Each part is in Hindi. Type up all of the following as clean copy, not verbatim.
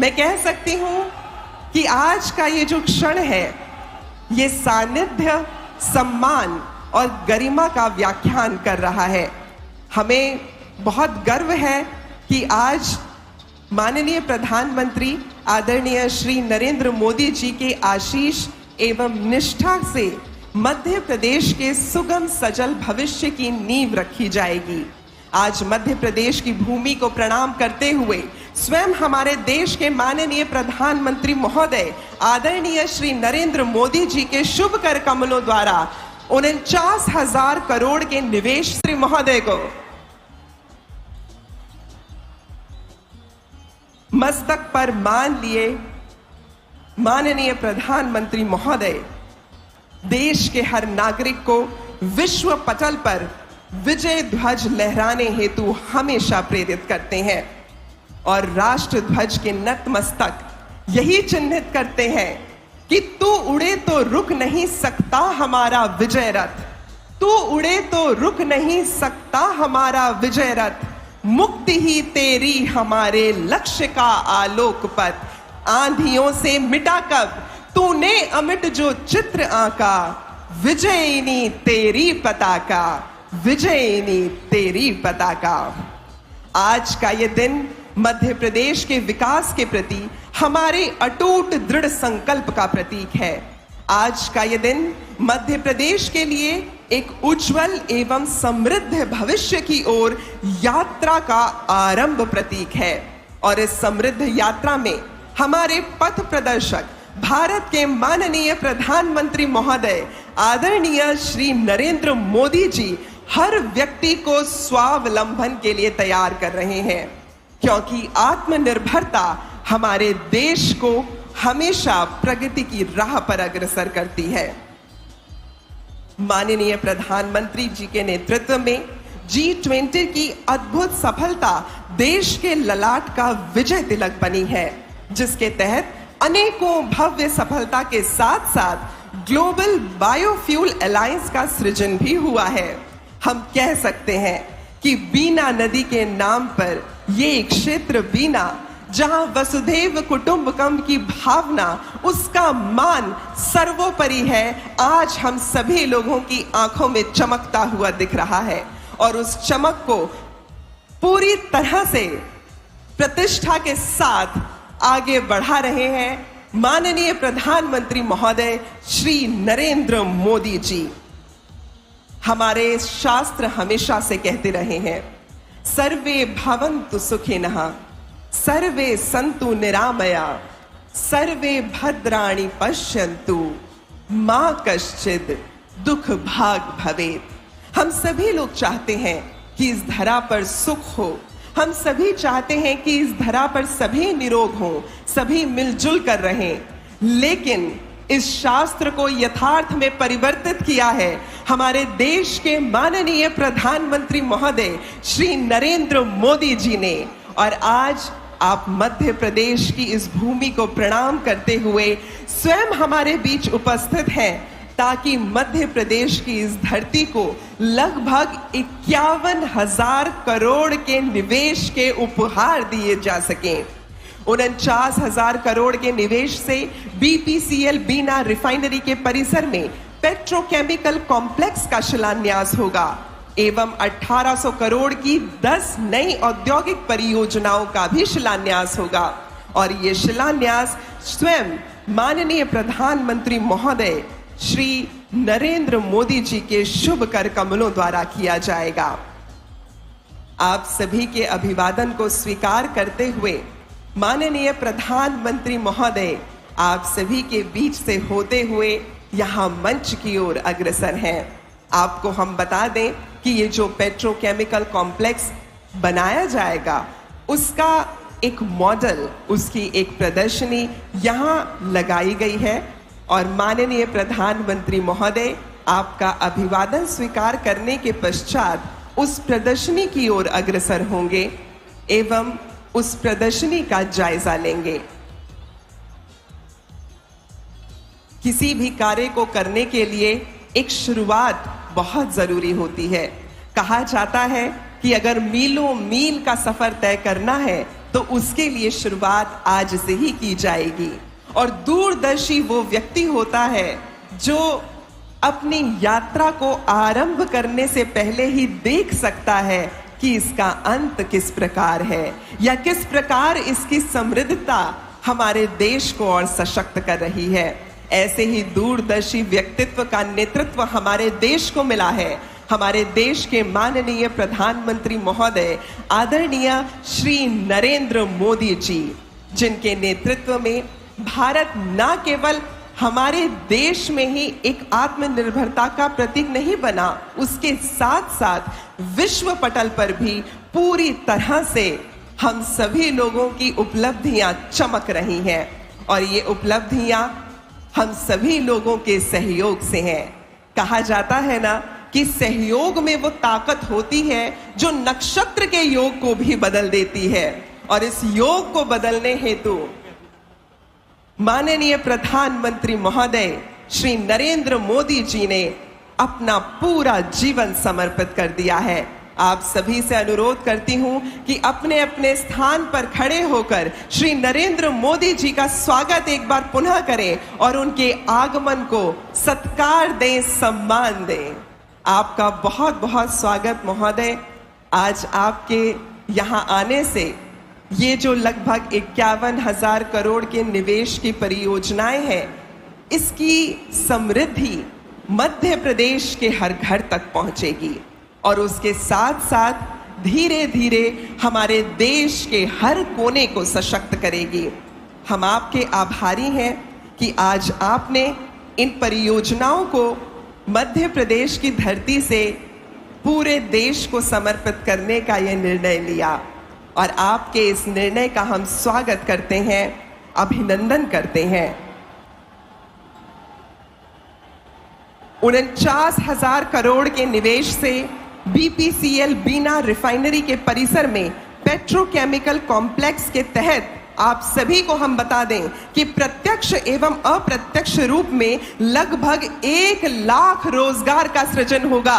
मैं कह सकती हूं कि आज का ये जो क्षण है, ये सानिध्य, सम्मान और गरिमा का व्याख्यान कर रहा है। हमें बहुत गर्व है कि आज माननीय प्रधानमंत्री आदरणीय श्री नरेंद्र मोदी जी के आशीष एवं निष्ठा से मध्य प्रदेश के सुगम सजल भविष्य की नींव रखी जाएगी। आज मध्य प्रदेश की भूमि को प्रणाम करते हुए स्वयं हमारे देश के माननीय प्रधानमंत्री महोदय आदरणीय श्री नरेंद्र मोदी जी के शुभ कर कमलों द्वारा 49,000 करोड़ के निवेश श्री महोदय को मस्तक पर मान लिए माननीय प्रधानमंत्री महोदय देश के हर नागरिक को विश्व पटल पर विजय ध्वज लहराने हेतु हमेशा प्रेरित करते हैं और राष्ट्र ध्वज के नतमस्तक यही चिन्हित करते हैं कि तू उड़े तो रुक नहीं सकता हमारा विजय रथ, तू उड़े तो रुक नहीं सकता हमारा विजय रथ, मुक्ति ही तेरी हमारे लक्ष्य का आलोक पथ, आंधियों से मिटा कब तूने अमिट जो चित्र आंका, विजयिनी तेरी पताका, विजयिनी तेरी पताका। आज का ये दिन मध्य प्रदेश के विकास के प्रति हमारे अटूट दृढ़ संकल्प का प्रतीक है। आज का ये दिन मध्य प्रदेश के लिए एक उज्जवल एवं समृद्ध भविष्य की ओर यात्रा का आरंभ प्रतीक है और इस समृद्ध यात्रा में हमारे पथ प्रदर्शक भारत के माननीय प्रधानमंत्री महोदय आदरणीय श्री नरेंद्र मोदी जी हर व्यक्ति को स्वावलंबन के लिए तैयार कर रहे हैं, क्योंकि आत्मनिर्भरता हमारे देश को हमेशा प्रगति की राह पर अग्रसर करती है। माननीय प्रधानमंत्री जी के नेतृत्व में G20 की अद्भुत सफलता देश के ललाट का विजय तिलक बनी है, जिसके तहत अनेकों भव्य सफलता के साथ साथ ग्लोबल बायोफ्यूल अलायंस का सृजन भी हुआ है। हम कह सकते हैं कि बीना नदी के नाम पर ये एक क्षेत्र बीना, जहां वसुधैव कुटुंबकम की भावना, उसका मान सर्वोपरि है, आज हम सभी लोगों की आंखों में चमकता हुआ दिख रहा है और उस चमक को पूरी तरह से प्रतिष्ठा के साथ आगे बढ़ा रहे हैं माननीय प्रधानमंत्री महोदय श्री नरेंद्र मोदी जी। हमारे शास्त्र हमेशा से कहते रहे हैं, सर्वे भवन्तु सुखिनः, सर्वे सन्तु निरामया, सर्वे भद्राणि पश्यन्तु, मा कश्चित् दुख भाग भवेत्। हम सभी लोग चाहते हैं कि इस धरा पर सुख हो, हम सभी चाहते हैं कि इस धरा पर सभी निरोग हों, सभी मिलजुल कर रहें, लेकिन इस शास्त्र को यथार्थ में परिवर्तित किया है हमारे देश के माननीय प्रधानमंत्री महोदय श्री नरेंद्र मोदी जी ने। और आज आप मध्य प्रदेश की इस भूमि को प्रणाम करते हुए स्वयं हमारे बीच उपस्थित हैं, ताकि मध्य प्रदेश की इस धरती को लगभग 51,000 करोड़ के निवेश के उपहार दिए जा सकें। 49,000 करोड़ के निवेश से BPCL बीना रिफाइनरी के परिसर में पेट्रोकेमिकल कॉम्प्लेक्स का शिलान्यास होगा एवं 1800 करोड़ की 10 नई औद्योगिक परियोजनाओं का भी शिलान्यास होगा और ये शिलान्यास स्वयं माननीय प्रधानमंत्री महोदय श्री नरेंद्र मोदी जी के शुभ कर कमलों द्वारा किया जाएगा। आप सभी के अभिवादन को स्वीकार करते हुए माननीय प्रधानमंत्री महोदय आप सभी के बीच से होते हुए यहाँ मंच की ओर अग्रसर हैं। आपको हम बता दें कि ये जो पेट्रोकेमिकल कॉम्प्लेक्स बनाया जाएगा, उसका एक मॉडल, उसकी एक प्रदर्शनी यहाँ लगाई गई है और माननीय प्रधानमंत्री महोदय आपका अभिवादन स्वीकार करने के पश्चात उस प्रदर्शनी की ओर अग्रसर होंगे एवं उस प्रदर्शनी का जायजा लेंगे। किसी भी कार्य को करने के लिए एक शुरुआत बहुत जरूरी होती है। कहा जाता है कि अगर मीलों मील का सफर तय करना है तो उसके लिए शुरुआत आज से ही की जाएगी। और दूरदर्शी वो व्यक्ति होता है जो अपनी यात्रा को आरंभ करने से पहले ही देख सकता है कि इसका अंत किस प्रकार है या किस प्रकार इसकी समृद्धता हमारे देश को और सशक्त कर रही है। ऐसे ही दूरदर्शी व्यक्तित्व का नेतृत्व हमारे देश को मिला है हमारे देश के माननीय प्रधानमंत्री महोदय आदरणीय श्री नरेंद्र मोदी जी, जिनके नेतृत्व में भारत न केवल हमारे देश में ही एक आत्मनिर्भरता का प्रतीक नहीं बना, उसके साथ साथ विश्व पटल पर भी पूरी तरह से हम सभी लोगों की उपलब्धियां चमक रही हैं। और ये उपलब्धियां हम सभी लोगों के सहयोग से हैं। कहा जाता है ना कि सहयोग में वो ताकत होती है जो नक्षत्र के योग को भी बदल देती है। और इस योग को बदलने हेतु माननीय प्रधानमंत्री महोदय श्री नरेंद्र मोदी जी ने अपना पूरा जीवन समर्पित कर दिया है। आप सभी से अनुरोध करती हूं कि अपने अपने स्थान पर खड़े होकर श्री नरेंद्र मोदी जी का स्वागत एक बार पुनः करें और उनके आगमन को सत्कार दें, सम्मान दें। आपका बहुत बहुत स्वागत महोदय। आज आपके यहां आने से ये जो लगभग 51,000 करोड़ के निवेश की परियोजनाएं हैं, इसकी समृद्धि मध्य प्रदेश के हर घर तक पहुंचेगी और उसके साथ साथ धीरे धीरे हमारे देश के हर कोने को सशक्त करेगी। हम आपके आभारी हैं कि आज आपने इन परियोजनाओं को मध्य प्रदेश की धरती से पूरे देश को समर्पित करने का यह निर्णय लिया और आपके इस निर्णय का हम स्वागत करते हैं, अभिनंदन करते हैं। 49,000 करोड़ के निवेश से बीपीसीएल बीना रिफाइनरी के परिसर में पेट्रोकेमिकल कॉम्प्लेक्स के तहत आप सभी को हम बता दें कि प्रत्यक्ष एवं अप्रत्यक्ष रूप में लगभग 1 लाख रोजगार का सृजन होगा।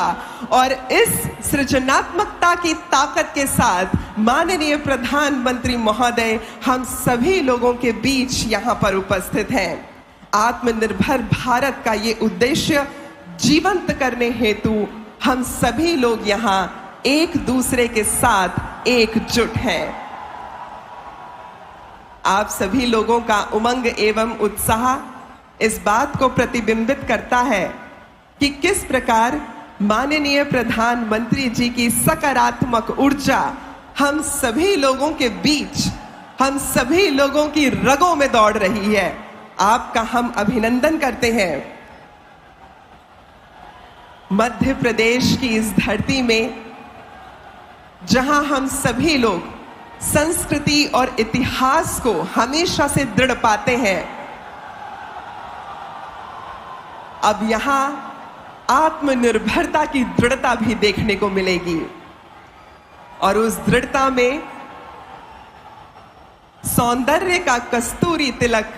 और इस सृजनात्मकता की ताकत के साथ माननीय प्रधानमंत्री महोदय हम सभी लोगों के बीच यहाँ पर उपस्थित हैं। आत्मनिर्भर भारत का ये उद्देश्य जीवंत करने हेतु हम सभी लोग यहाँ एक दूसरे के साथ एकजुट हैं। आप सभी लोगों का उमंग एवं उत्साह इस बात को प्रतिबिंबित करता है कि किस प्रकार माननीय प्रधानमंत्री जी की सकारात्मक ऊर्जा हम सभी लोगों के बीच, हम सभी लोगों की रगों में दौड़ रही है। आपका हम अभिनंदन करते हैं। मध्य प्रदेश की इस धरती में जहां हम सभी लोग संस्कृति और इतिहास को हमेशा से दृढ़ पाते हैं, अब यहां आत्मनिर्भरता की दृढ़ता भी देखने को मिलेगी। और उस दृढ़ता में सौंदर्य का कस्तूरी तिलक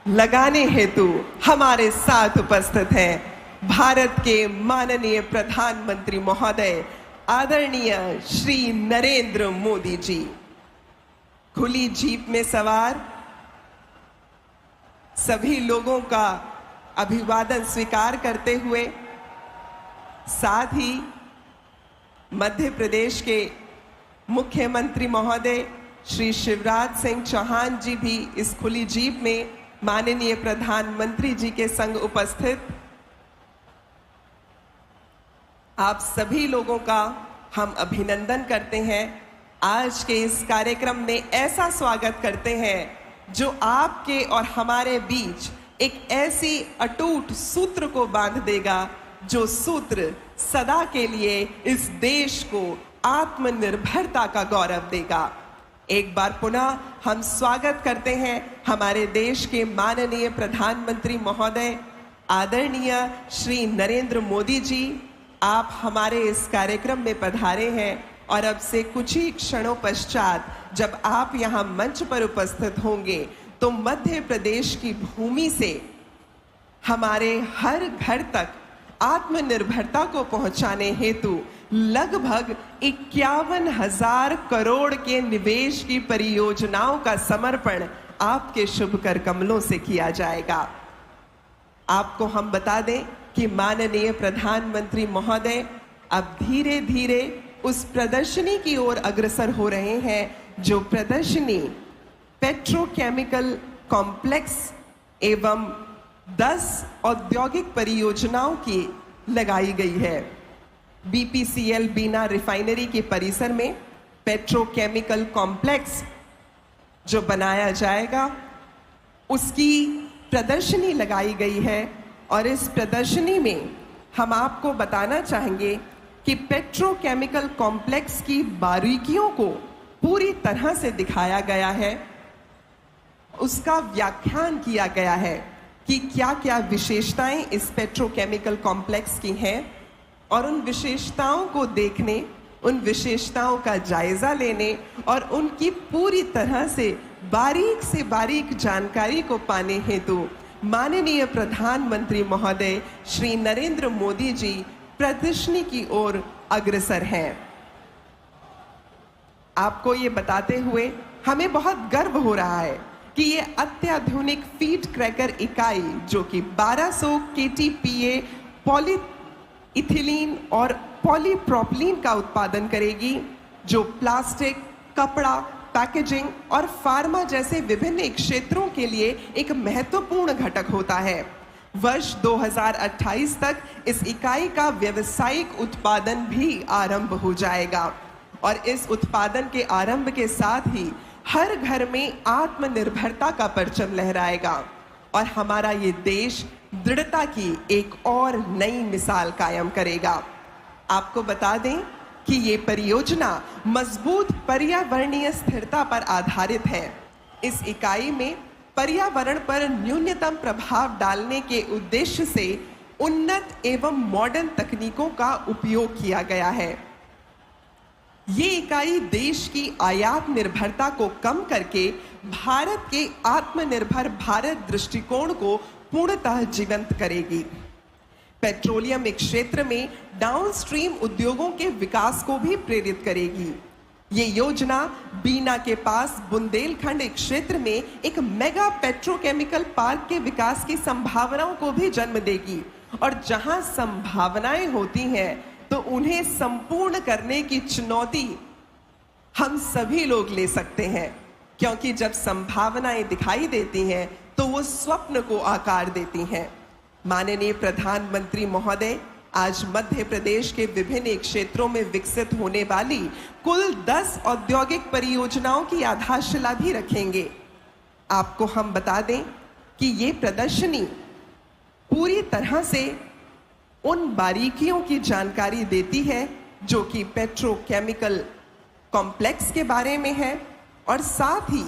लगाने हेतु हमारे साथ उपस्थित हैं भारत के माननीय प्रधानमंत्री महोदय आदरणीय श्री नरेंद्र मोदी जी। खुली जीप में सवार सभी लोगों का अभिवादन स्वीकार करते हुए साथ ही मध्य प्रदेश के मुख्यमंत्री महोदय श्री शिवराज सिंह चौहान जी भी इस खुली जीप में माननीय प्रधानमंत्री जी के संग उपस्थित। आप सभी लोगों का हम अभिनंदन करते हैं। आज के इस कार्यक्रम में ऐसा स्वागत करते हैं जो आपके और हमारे बीच एक ऐसी अटूट सूत्र को बांध देगा जो सूत्र सदा के लिए इस देश को आत्मनिर्भरता का गौरव देगा। एक बार पुनः हम स्वागत करते हैं हमारे देश के माननीय प्रधानमंत्री महोदय आदरणीय श्री नरेंद्र मोदी जी। आप हमारे इस कार्यक्रम में पधारे हैं और अब से कुछ ही क्षणों पश्चात जब आप यहाँ मंच पर उपस्थित होंगे तो मध्य प्रदेश की भूमि से हमारे हर घर तक आत्मनिर्भरता को पहुंचाने हेतु लगभग 51,000 करोड़ के निवेश की परियोजनाओं का समर्पण आपके शुभ कर कमलों से किया जाएगा। आपको हम बता दें कि माननीय प्रधानमंत्री महोदय अब धीरे धीरे उस प्रदर्शनी की ओर अग्रसर हो रहे हैं जो प्रदर्शनी पेट्रोकेमिकल कॉम्प्लेक्स एवं 10 औद्योगिक परियोजनाओं की लगाई गई है। बीपीसीएल बीना रिफाइनरी के परिसर में पेट्रोकेमिकल कॉम्प्लेक्स जो बनाया जाएगा उसकी प्रदर्शनी लगाई गई है और इस प्रदर्शनी में हम आपको बताना चाहेंगे कि पेट्रोकेमिकल कॉम्प्लेक्स की बारीकियों को पूरी तरह से दिखाया गया है, उसका व्याख्यान किया गया है कि क्या क्या विशेषताएं इस पेट्रोकेमिकल कॉम्प्लेक्स की हैं और उन विशेषताओं को देखने, उन विशेषताओं का जायजा लेने और उनकी पूरी तरह से बारीक जानकारी को पाने हेतु माननीय प्रधानमंत्री महोदय श्री नरेंद्र मोदी जी प्रदर्शनी की ओर अग्रसर हैं। आपको ये बताते हुए हमें बहुत गर्व हो रहा है कि ये अत्याधुनिक फीड क्रैकर इकाई जो कि 1200 KTPA पॉलीइथिलीन और पॉलीप्रोपिलीन का उत्पादन करेगी, जो प्लास्टिक, कपड़ा, पैकेजिंग और फार्मा जैसे विभिन्न क्षेत्रों के लिए एक महत्वपूर्ण घटक होता है। वर्ष 2028 तक इस इकाई का व्यावसायिक उत्पादन भी आरंभ हो जाएगा और इस उत्पादन के आरंभ के साथ ही हर घर में आत्मनिर्भरता का परचम लहराएगा और हमारा ये देश दृढ़ता की एक और नई मिसाल कायम करेगा। आपको बता दें कि ये परियोजना मजबूत पर्यावरणीय स्थिरता पर आधारित है। इस इकाई में पर्यावरण पर न्यूनतम प्रभाव डालने के उद्देश्य से उन्नत एवं मॉडर्न तकनीकों का उपयोग किया गया है। ये इकाई देश की आयात निर्भरता को कम करके भारत के आत्मनिर्भर भारत दृष्टिकोण को पूर्णतः जीवंत करेगी। पेट्रोलियम क्षेत्र में डाउनस्ट्रीम उद्योगों के विकास को भी प्रेरित करेगी। ये योजना बीना के पास बुंदेलखंड क्षेत्र में एक मेगा पेट्रोकेमिकल पार्क के विकास की संभावनाओं को भी जन्म देगी और जहां संभावनाएं होती हैं तो उन्हें संपूर्ण करने की चुनौती हम सभी लोग ले सकते हैं, क्योंकि जब संभावनाएं दिखाई देती हैं तो वो स्वप्न को आकार देती हैं। माननीय प्रधानमंत्री महोदय आज मध्य प्रदेश के विभिन्न क्षेत्रों में विकसित होने वाली कुल 10 औद्योगिक परियोजनाओं की आधारशिला भी रखेंगे। आपको हम बता दें कि ये प्रदर्शनी पूरी तरह से उन बारीकियों की जानकारी देती है जो कि पेट्रोकेमिकल कॉम्प्लेक्स के बारे में है और साथ ही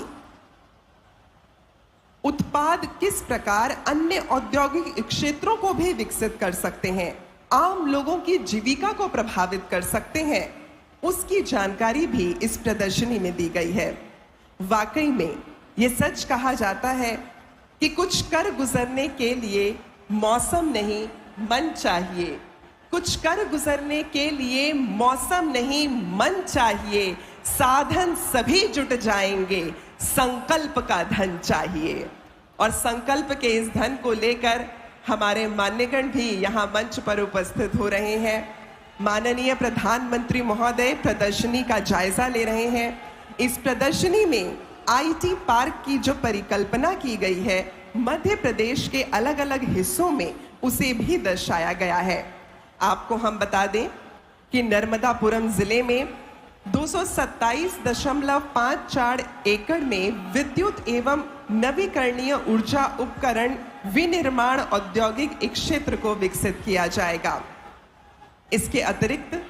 उत्पाद किस प्रकार अन्य औद्योगिक क्षेत्रों को भी विकसित कर सकते हैं, आम लोगों की जीविका को प्रभावित कर सकते हैं, उसकी जानकारी भी इस प्रदर्शनी में दी गई है। वाकई में ये सच कहा जाता है कि कुछ कर गुजरने के लिए मौसम नहीं मन चाहिए, कुछ कर गुजरने के लिए मौसम नहीं मन चाहिए, साधन सभी जुट जाएंगे, संकल्प का धन चाहिए। और संकल्प के इस धन को लेकर हमारे मान्यगण भी यहाँ मंच पर उपस्थित हो रहे हैं। माननीय प्रधानमंत्री महोदय प्रदर्शनी का जायजा ले रहे हैं। इस प्रदर्शनी में आईटी पार्क की जो परिकल्पना की गई है, मध्य प्रदेश के अलग अलग हिस्सों में उसे भी दर्शाया गया है। आपको हम बता दें कि नर्मदापुरम जिले में 227.54 एकड़ में विद्युत एवं नवीकरणीय ऊर्जा उपकरण विनिर्माण औद्योगिक क्षेत्र को विकसित किया जाएगा। इसके अतिरिक्त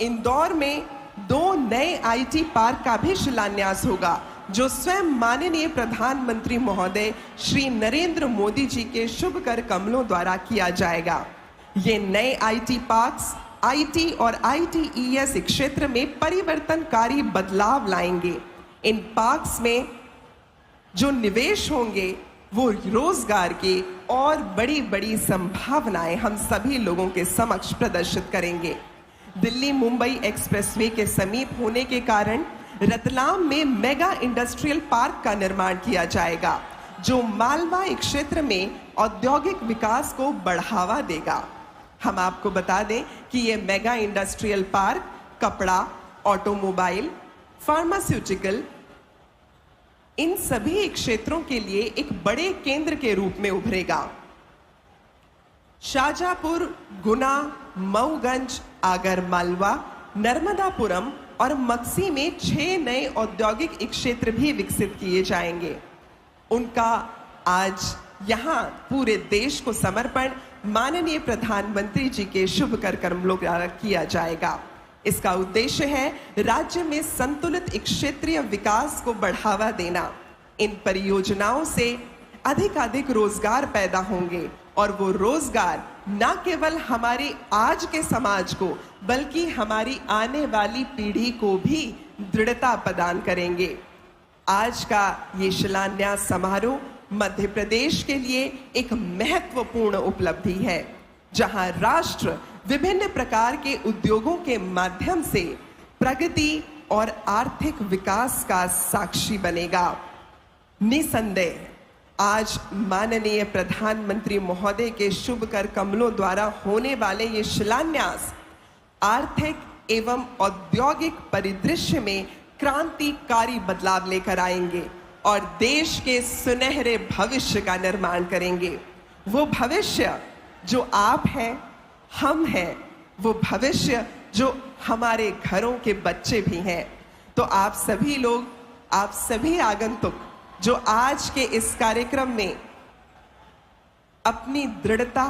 इंदौर में 2 नए आईटी पार्क का भी शिलान्यास होगा, जो स्वयं माननीय प्रधानमंत्री महोदय श्री नरेंद्र मोदी जी के शुभ कर कमलों द्वारा किया जाएगा। ये नए आईटी पार्क्स आईटी और आईटीईएस क्षेत्र में परिवर्तनकारी बदलाव लाएंगे। इन पार्क्स में जो निवेश होंगे वो रोजगार की और बड़ी बड़ी संभावनाएं हम सभी लोगों के समक्ष प्रदर्शित करेंगे। दिल्ली मुंबई एक्सप्रेसवे के समीप होने के कारण रतलाम में मेगा इंडस्ट्रियल पार्क का निर्माण किया जाएगा, जो मालवाई क्षेत्र में औद्योगिक विकास को बढ़ावा देगा। हम आपको बता दें कि ये मेगा इंडस्ट्रियल पार्क कपड़ा, ऑटोमोबाइल, फार्मास्यूटिकल, इन सभी क्षेत्रों के लिए एक बड़े केंद्र के रूप में उभरेगा। शाहजहांपुर, गुना, मऊगंज, आगरमालवा, नर्मदापुरम और मक्सी में 6 नए औद्योगिक क्षेत्र भी विकसित किए जाएंगे। उनका आज यहाँ पूरे देश को समर्पण माननीय प्रधानमंत्री जी के शुभ कर्मों द्वारा किया जाएगा। इसका उद्देश्य है राज्य में संतुलित क्षेत्रीय विकास को बढ़ावा देना। इन परियोजनाओं से अधिक रोजगार पैदा होंगे और वो रोजगार न केवल हमारे आज के समाज को बल्कि हमारी आने वाली पीढ़ी को भी दृढ़ता प्रदान करेंगे। आज का ये शिलान्यास समारोह मध्य प्रदेश के लिए एक महत्वपूर्ण उपलब्धि है, जहां राष्ट्र विभिन्न प्रकार के उद्योगों के माध्यम से प्रगति और आर्थिक विकास का साक्षी बनेगा। निसंदेह आज माननीय प्रधानमंत्री महोदय के शुभ कमलों द्वारा होने वाले ये शिलान्यास आर्थिक एवं औद्योगिक परिदृश्य में क्रांतिकारी बदलाव लेकर आएंगे और देश के सुनहरे भविष्य का निर्माण करेंगे। वो भविष्य जो आप हैं, हम हैं, वो भविष्य जो हमारे घरों के बच्चे भी हैं। तो आप सभी लोग, आप सभी आगंतुक जो आज के इस कार्यक्रम में अपनी दृढ़ता,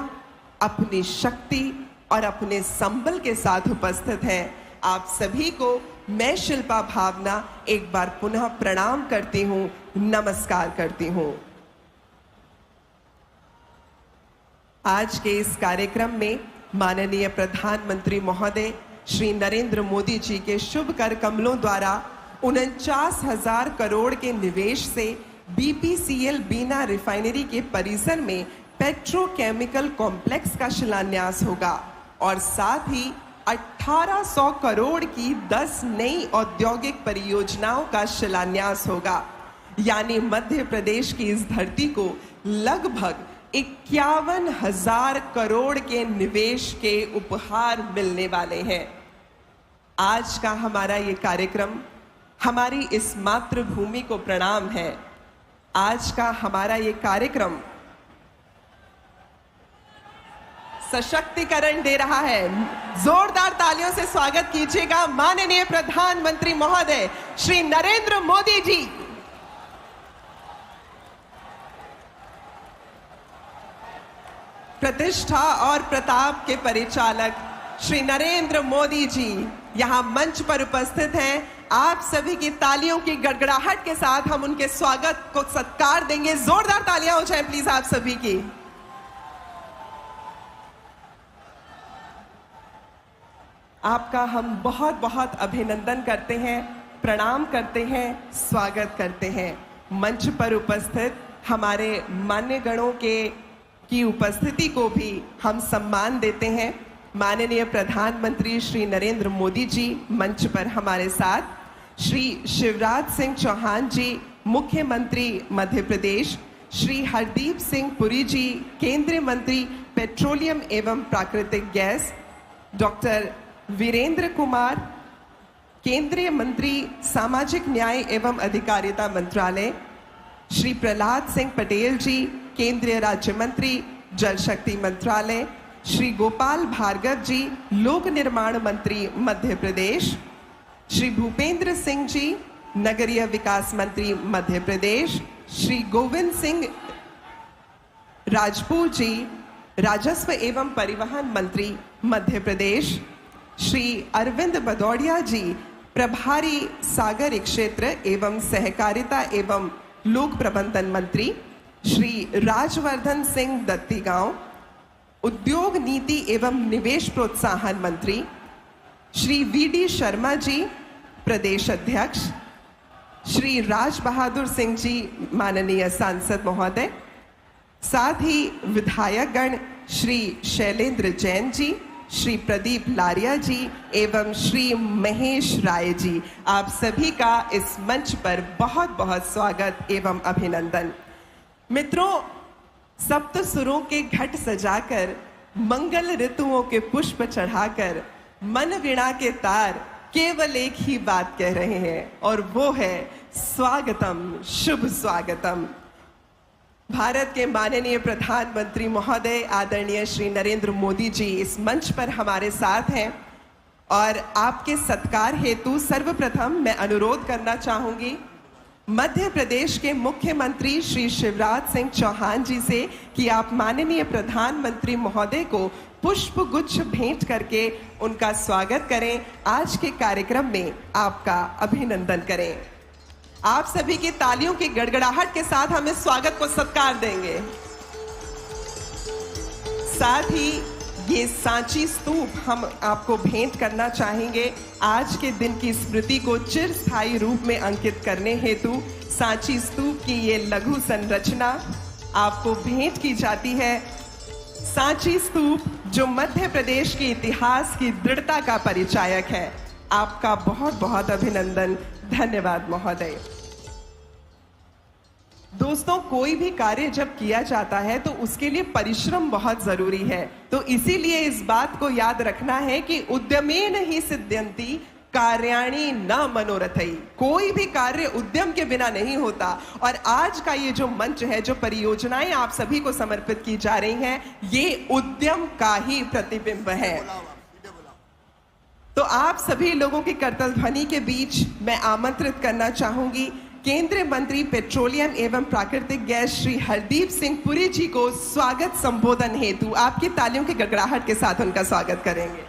अपनी शक्ति और अपने संबल के साथ उपस्थित हैं, आप सभी को मैं शिल्पा भावना एक बार पुनः प्रणाम करती हूं, नमस्कार करती हूं। आज के इस कार्यक्रम में माननीय प्रधानमंत्री महोदय श्री नरेंद्र मोदी जी के शुभ कमलों द्वारा 49,000 करोड़ के निवेश से बीपीसीएल बीना रिफाइनरी के परिसर में पेट्रोकेमिकल कॉम्प्लेक्स का शिलान्यास होगा और साथ ही 1800 करोड़ की 10 नई औद्योगिक परियोजनाओं का शिलान्यास होगा। यानी मध्य प्रदेश की इस धरती को लगभग 51,000 करोड़ के निवेश के उपहार मिलने वाले हैं। आज का हमारा ये कार्यक्रम हमारी इस मातृभूमि को प्रणाम है। आज का हमारा ये कार्यक्रम सशक्तिकरण दे रहा है। जोरदार तालियों से स्वागत कीजिएगा माननीय प्रधानमंत्री महोदय श्री नरेंद्र मोदी जी। प्रतिष्ठा और प्रताप के परिचालक श्री नरेंद्र मोदी जी यहां मंच पर उपस्थित हैं। आप सभी की तालियों की गड़गड़ाहट के साथ हम उनके स्वागत को सत्कार देंगे। जोरदार तालियां हो जाए प्लीज आप सभी की। आपका हम बहुत बहुत अभिनंदन करते हैं, प्रणाम करते हैं, स्वागत करते हैं। मंच पर उपस्थित हमारे मान्यगणों की उपस्थिति को भी हम सम्मान देते हैं। माननीय प्रधानमंत्री श्री नरेंद्र मोदी जी मंच पर हमारे साथ, श्री शिवराज सिंह चौहान जी मुख्यमंत्री मध्य प्रदेश, श्री हरदीप सिंह पुरी जी केंद्रीय मंत्री पेट्रोलियम एवं प्राकृतिक गैस, डॉक्टर वीरेंद्र कुमार केंद्रीय मंत्री सामाजिक न्याय एवं अधिकारिता मंत्रालय, श्री प्रहलाद सिंह पटेल जी केंद्रीय राज्य मंत्री जल शक्ति मंत्रालय, श्री गोपाल भार्गव जी लोक निर्माण मंत्री मध्य प्रदेश, श्री भूपेंद्र सिंह जी नगरीय विकास मंत्री मध्य प्रदेश, श्री गोविंद सिंह राजपूत जी राजस्व एवं परिवहन मंत्री मध्य प्रदेश, श्री अरविंद भदौड़िया जी प्रभारी सागर क्षेत्र एवं सहकारिता एवं लोक प्रबंधन मंत्री, श्री राजवर्धन सिंह दत्तीगांव उद्योग नीति एवं निवेश प्रोत्साहन मंत्री, श्री वीडी शर्मा जी प्रदेश अध्यक्ष, श्री राज बहादुर सिंह जी माननीय सांसद महोदय, साथ ही विधायकगण श्री शैलेंद्र जैन जी, श्री प्रदीप लारिया जी एवं श्री महेश राय जी, आप सभी का इस मंच पर बहुत बहुत स्वागत एवं अभिनंदन। मित्रों, सप्त सुरों के घट सजाकर, मंगल ऋतुओं के पुष्प चढ़ाकर, मन वीणा के तार केवल एक ही बात कह रहे हैं और वो है स्वागतम, शुभ स्वागतम। भारत के माननीय प्रधानमंत्री महोदय आदरणीय श्री नरेंद्र मोदी जी इस मंच पर हमारे साथ हैं और आपके सत्कार हेतु सर्वप्रथम मैं अनुरोध करना चाहूंगी मध्य प्रदेश के मुख्यमंत्री श्री शिवराज सिंह चौहान जी से कि आप माननीय प्रधानमंत्री महोदय को पुष्प गुच्छ भेंट करके उनका स्वागत करें, आज के कार्यक्रम में आपका अभिनंदन करें। आप सभी की तालियों की गड़गड़ाहट के साथ हम इस स्वागत को सत्कार देंगे। साथ ही ये सांची स्तूप हम आपको भेंट करना चाहेंगे। आज के दिन की स्मृति को चिरस्थायी रूप में अंकित करने हेतु सांची स्तूप की ये लघु संरचना आपको भेंट की जाती है। सांची स्तूप जो मध्य प्रदेश के इतिहास की दृढ़ता का परिचायक है। आपका बहुत बहुत अभिनंदन, धन्यवाद महोदय। दोस्तों, कोई भी कार्य जब किया जाता है तो उसके लिए परिश्रम बहुत जरूरी है, तो इसीलिए इस बात को याद रखना है कि उद्यमेन ही सिद्ध्यन्ति कार्याणि न मनोरथै। कोई भी कार्य उद्यम के बिना नहीं होता और आज का ये जो मंच है, जो परियोजनाएं आप सभी को समर्पित की जा रही हैं, ये उद्यम का ही प्रतिबिंब है। तो आप सभी लोगों की करतल ध्वनि के बीच मैं आमंत्रित करना चाहूंगी केंद्रीय मंत्री पेट्रोलियम एवं प्राकृतिक गैस श्री हरदीप सिंह पुरी जी को स्वागत संबोधन हेतु आपकी तालियों की गड़गड़ाहट के साथ उनका स्वागत करेंगे।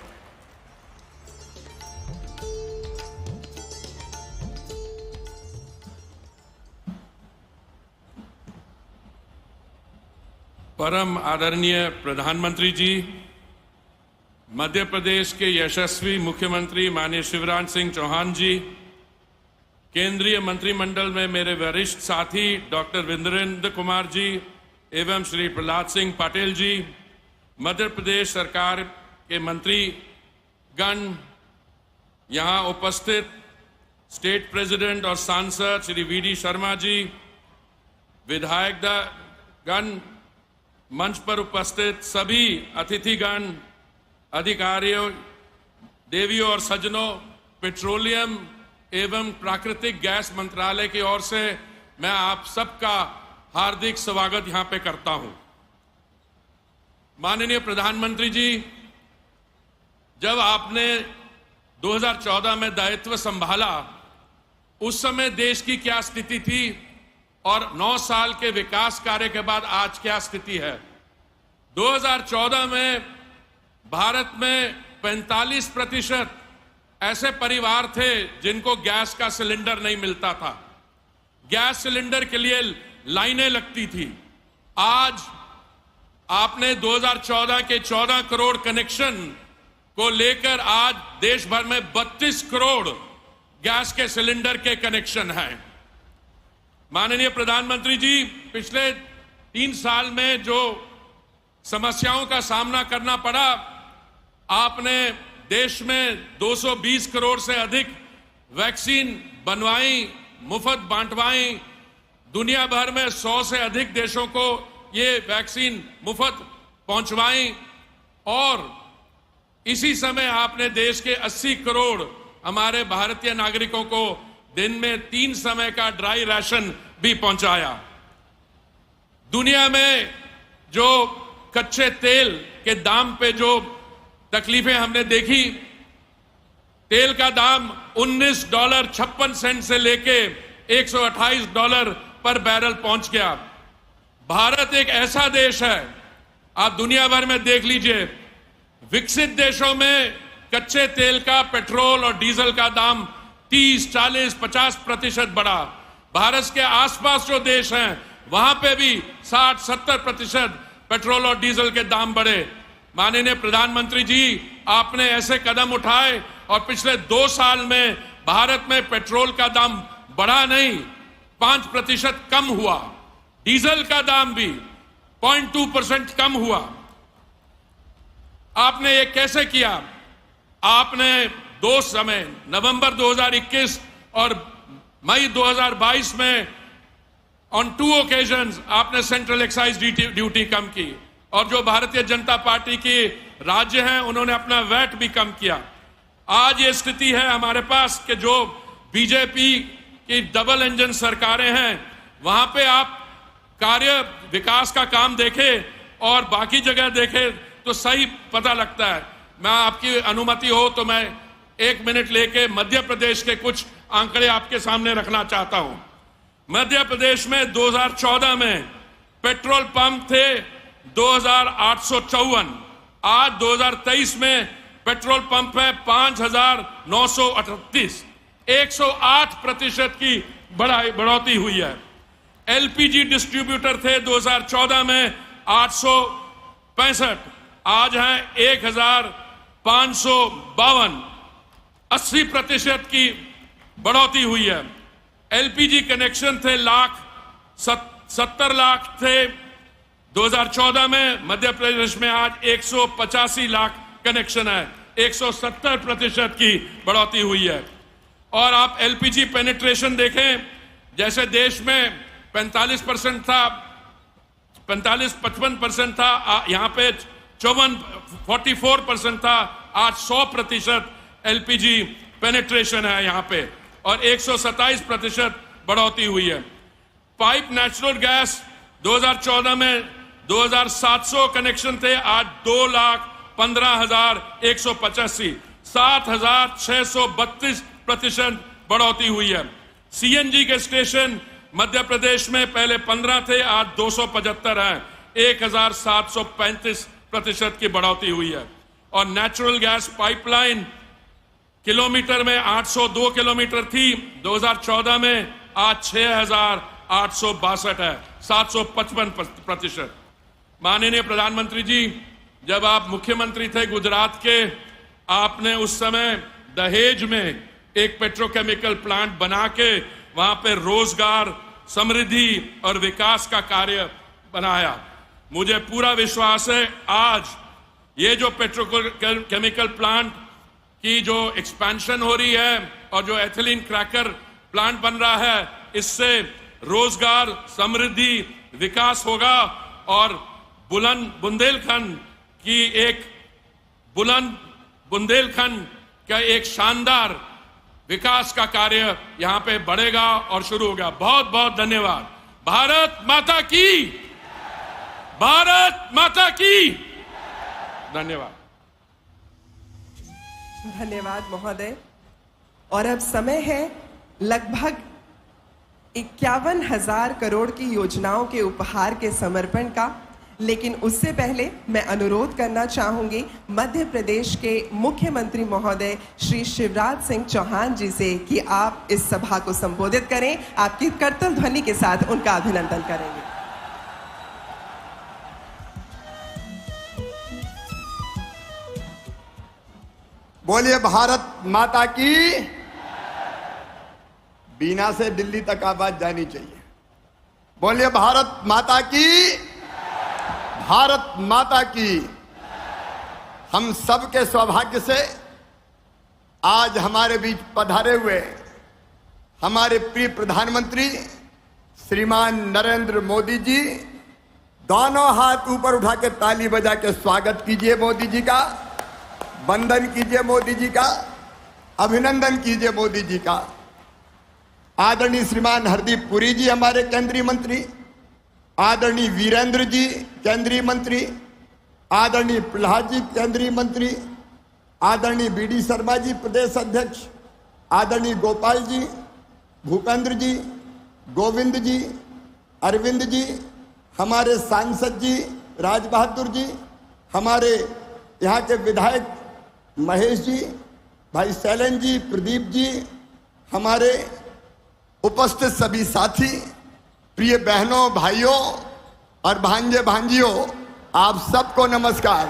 परम आदरणीय प्रधानमंत्री जी, मध्य प्रदेश के यशस्वी मुख्यमंत्री माननीय शिवराज सिंह चौहान जी, केंद्रीय मंत्रिमंडल में मेरे वरिष्ठ साथी डॉक्टर वीरेंद्र कुमार जी एवं श्री प्रहलाद सिंह पटेल जी, मध्य प्रदेश सरकार के मंत्री गण, यहाँ उपस्थित स्टेट प्रेसिडेंट और सांसद श्री वी.डी. शर्मा जी, विधायक गण, मंच पर उपस्थित सभी अतिथिगण, अधिकारियों, देवियों और सज्जनों, पेट्रोलियम एवं प्राकृतिक गैस मंत्रालय की ओर से मैं आप सबका हार्दिक स्वागत यहां पे करता हूं। माननीय प्रधानमंत्री जी, जब आपने 2014 में दायित्व संभाला, उस समय देश की क्या स्थिति थी और 9 साल के विकास कार्य के बाद आज क्या स्थिति है। 2014 में भारत में 45% ऐसे परिवार थे जिनको गैस का सिलेंडर नहीं मिलता था। गैस सिलेंडर के लिए लाइनें लगती थी। आज आपने 2014 के 14 करोड़ कनेक्शन को लेकर आज देश भर में 32 करोड़ गैस के सिलेंडर के कनेक्शन हैं। माननीय प्रधानमंत्री जी, पिछले 3 साल में जो समस्याओं का सामना करना पड़ा, आपने देश में 220 करोड़ से अधिक वैक्सीन बनवाई, मुफ्त बांटवाई। दुनिया भर में 100 से अधिक देशों को ये वैक्सीन मुफ्त पहुंचवाई और इसी समय आपने देश के 80 करोड़ हमारे भारतीय नागरिकों को दिन में 3 समय का ड्राई राशन भी पहुंचाया। दुनिया में जो कच्चे तेल के दाम पे जो तकलीफें हमने देखी, तेल का दाम $19.56 से लेके $128 पर बैरल पहुंच गया। भारत एक ऐसा देश है, आप दुनिया भर में देख लीजिए, विकसित देशों में कच्चे तेल का, पेट्रोल और डीजल का दाम 30, 40, 50% बढ़ा। भारत के आसपास जो देश हैं वहां पे भी 60-70% पेट्रोल और डीजल के दाम बढ़े। माननीय प्रधानमंत्री जी, आपने ऐसे कदम उठाए और पिछले 2 साल में भारत में पेट्रोल का दाम बढ़ा नहीं, 5% कम हुआ। डीजल का दाम भी 0.2% कम हुआ। आपने ये कैसे किया? आपने दो समय, नवंबर 2021 और मई 2022 में ऑन 2 ओकेजन्स आपने सेंट्रल एक्साइज ड्यूटी कम की, और जो भारतीय जनता पार्टी के राज्य हैं उन्होंने अपना वैट भी कम किया। आज ये स्थिति है हमारे पास कि जो बीजेपी की डबल इंजन सरकारें हैं वहां पे आप कार्य विकास का काम देखें और बाकी जगह देखें तो सही पता लगता है। मैं आपकी अनुमति हो तो मैं 1 मिनट लेके मध्य प्रदेश के कुछ आंकड़े आपके सामने रखना चाहता हूं। मध्य प्रदेश में 2014 में पेट्रोल पंप थे 2854, आज 2023 में पेट्रोल पंप है 5938, 108% की बढ़ोतरी हुई है। एलपीजी डिस्ट्रीब्यूटर थे 2014 में 865, आज हैं 1552, 80% की बढ़ोतरी हुई है। एलपीजी कनेक्शन थे 70 लाख थे 2014 में, मध्य प्रदेश में आज 185 लाख कनेक्शन है, 170% की बढ़ोतरी हुई है। और आप एलपीजी पेनिट्रेशन देखें, जैसे देश में 45% था, 55% था, यहाँ पे 44% था, आज 100% एलपीजी पेनिट्रेशन है यहाँ पे, और 127% बढ़ोतरी हुई है। पाइप नेचुरल गैस 2014 में 2700 कनेक्शन थे, आज 2,15,185, 7,632% बढ़ोतरी हुई है। सीएनजी के स्टेशन मध्य प्रदेश में पहले 15 थे, आज 275 हैं, 1,735% की बढ़ोतरी हुई है। और नेचुरल गैस पाइपलाइन किलोमीटर में 802 किलोमीटर थी 2014 में, आज 6,862 है, 755%। माननीय प्रधानमंत्री जी, जब आप मुख्यमंत्री थे गुजरात के, आपने उस समय दहेज में एक पेट्रोकेमिकल प्लांट बना के वहां पे रोजगार, समृद्धि और विकास का कार्य बनाया। मुझे पूरा विश्वास है आज ये जो पेट्रोकेमिकल प्लांट की जो एक्सपेंशन हो रही है और जो एथिलीन क्रैकर प्लांट बन रहा है, इससे रोजगार, समृद्धि, विकास होगा और बुंदेलखंड का एक शानदार विकास का कार्य यहां पे बढ़ेगा और शुरू होगा। बहुत बहुत धन्यवाद। भारत माता की, भारत माता की। धन्यवाद। धन्यवाद महोदय। और अब समय है लगभग 51,000 करोड़ की योजनाओं के उपहार के समर्पण का, लेकिन उससे पहले मैं अनुरोध करना चाहूंगी मध्य प्रदेश के मुख्यमंत्री महोदय श्री शिवराज सिंह चौहान जी से कि आप इस सभा को संबोधित करें। आपकी करतल ध्वनि के साथ उनका अभिनंदन करेंगे। बोलिए भारत माता की। बीना से दिल्ली तक आवाज जानी चाहिए। बोलिए भारत माता की, भारत माता की। हम सबके सौभाग्य से आज हमारे बीच पधारे हुए हमारे प्रिय प्रधानमंत्री श्रीमान नरेंद्र मोदी जी, दोनों हाथ ऊपर उठा के ताली बजा के स्वागत कीजिए मोदी जी का, वंदन कीजिए मोदी जी का, अभिनंदन कीजिए मोदी जी का। आदरणीय श्रीमान हरदीप पुरी जी हमारे केंद्रीय मंत्री, आदरणीय वीरेंद्र जी केंद्रीय मंत्री, आदरणीय प्रहलाद जी केंद्रीय मंत्री, आदरणीय बीडी शर्मा जी प्रदेश अध्यक्ष, आदरणीय गोपाल जी, भूपेंद्र जी, गोविंद जी, अरविंद जी, हमारे सांसद जी राज बहादुर जी, हमारे यहाँ के विधायक महेश जी, भाई शैलेंद्र जी, प्रदीप जी, हमारे उपस्थित सभी साथी, प्रिय बहनों, भाइयों और भांजे भांजियों, आप सबको नमस्कार।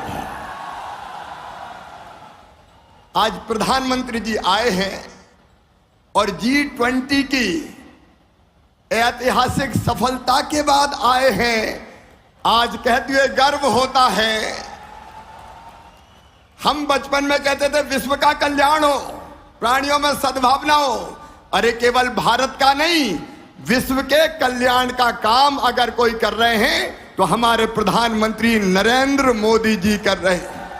आज प्रधानमंत्री जी आए हैं और G20 की ऐतिहासिक सफलता के बाद आए हैं। आज कहते हुए गर्व होता है। हम बचपन में कहते थे विश्व का कल्याण हो, प्राणियों में सद्भावना हो। अरे केवल भारत का नहीं, विश्व के कल्याण का काम अगर कोई कर रहे हैं तो हमारे प्रधानमंत्री नरेंद्र मोदी जी कर रहे हैं।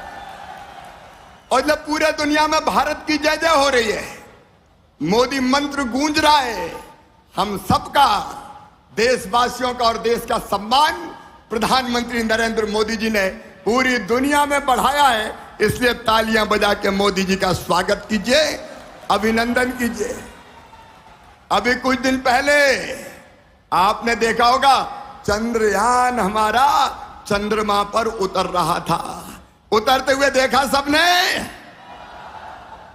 और जब पूरे दुनिया में भारत की जय जय हो रही है, मोदी मंत्र गूंज रहा है, हम सबका, देशवासियों का और देश का सम्मान प्रधानमंत्री नरेंद्र मोदी जी ने पूरी दुनिया में बढ़ाया है। इसलिए तालियां बजा के मोदी जी का स्वागत कीजिए, अभिनंदन कीजिए। अभी कुछ दिन पहले आपने देखा होगा चंद्रयान हमारा चंद्रमा पर उतर रहा था। उतरते हुए देखा सबने।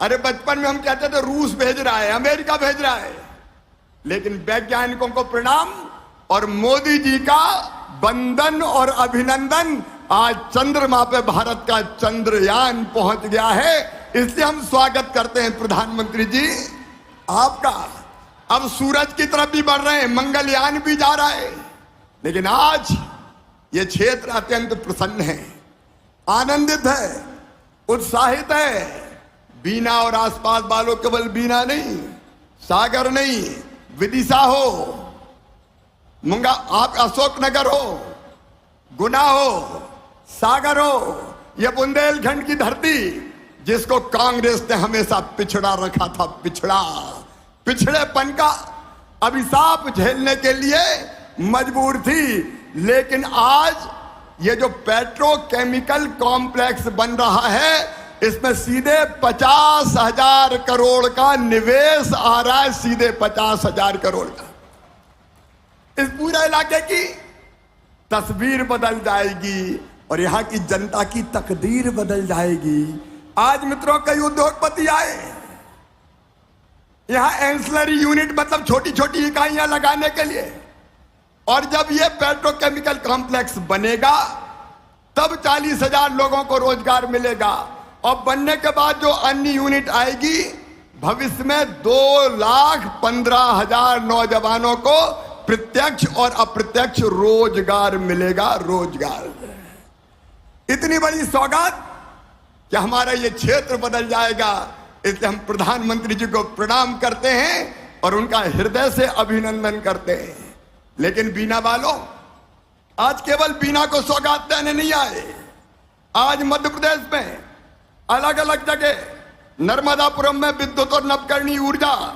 अरे बचपन में हम कहते थे रूस भेज रहा है, अमेरिका भेज रहा है, लेकिन वैज्ञानिकों को प्रणाम और मोदी जी का वंदन और अभिनंदन। आज चंद्रमा पे भारत का चंद्रयान पहुंच गया है, इसलिए हम स्वागत करते हैं प्रधानमंत्री जी आपका। अब सूरज की तरफ भी बढ़ रहे हैं, मंगलयान भी जा रहा है, लेकिन आज ये क्षेत्र अत्यंत प्रसन्न है, आनंदित है, उत्साहित है। बीना और आसपास वालों केवल बीना नहीं, सागर नहीं, विदिशा हो, मुंगा आप अशोकनगर हो, गुना हो, सागर हो, यह बुंदेलखंड की धरती जिसको कांग्रेस ने हमेशा पिछड़ा रखा था, पिछड़ेपन का अभिशाप झेलने के लिए मजबूर थी। लेकिन आज ये जो पेट्रोकेमिकल कॉम्प्लेक्स बन रहा है, इसमें सीधे 50,000 करोड़ का निवेश आ रहा है, सीधे 50,000 करोड़ का। इस पूरे इलाके की तस्वीर बदल जाएगी और यहां की जनता की तकदीर बदल जाएगी। आज मित्रों कई उद्योगपति आए यहां एंसिलरी यूनिट मतलब छोटी छोटी इकाइयां लगाने के लिए, और जब यह पेट्रोकेमिकल कॉम्प्लेक्स बनेगा तब 40,000 लोगों को रोजगार मिलेगा। और बनने के बाद जो अन्य यूनिट आएगी, भविष्य में 2,15,000 नौजवानों को प्रत्यक्ष और अप्रत्यक्ष रोजगार मिलेगा। रोजगार, इतनी बड़ी सौगात कि हमारा ये क्षेत्र बदल जाएगा। इसलिए हम प्रधानमंत्री जी को प्रणाम करते हैं और उनका हृदय से अभिनंदन करते हैं। लेकिन बीना वालों, आज केवल बीना को सौगात देने नहीं आए। आज मध्य प्रदेश में अलग अलग जगह, नर्मदापुरम में विद्युत और नवकरणीय ऊर्जा,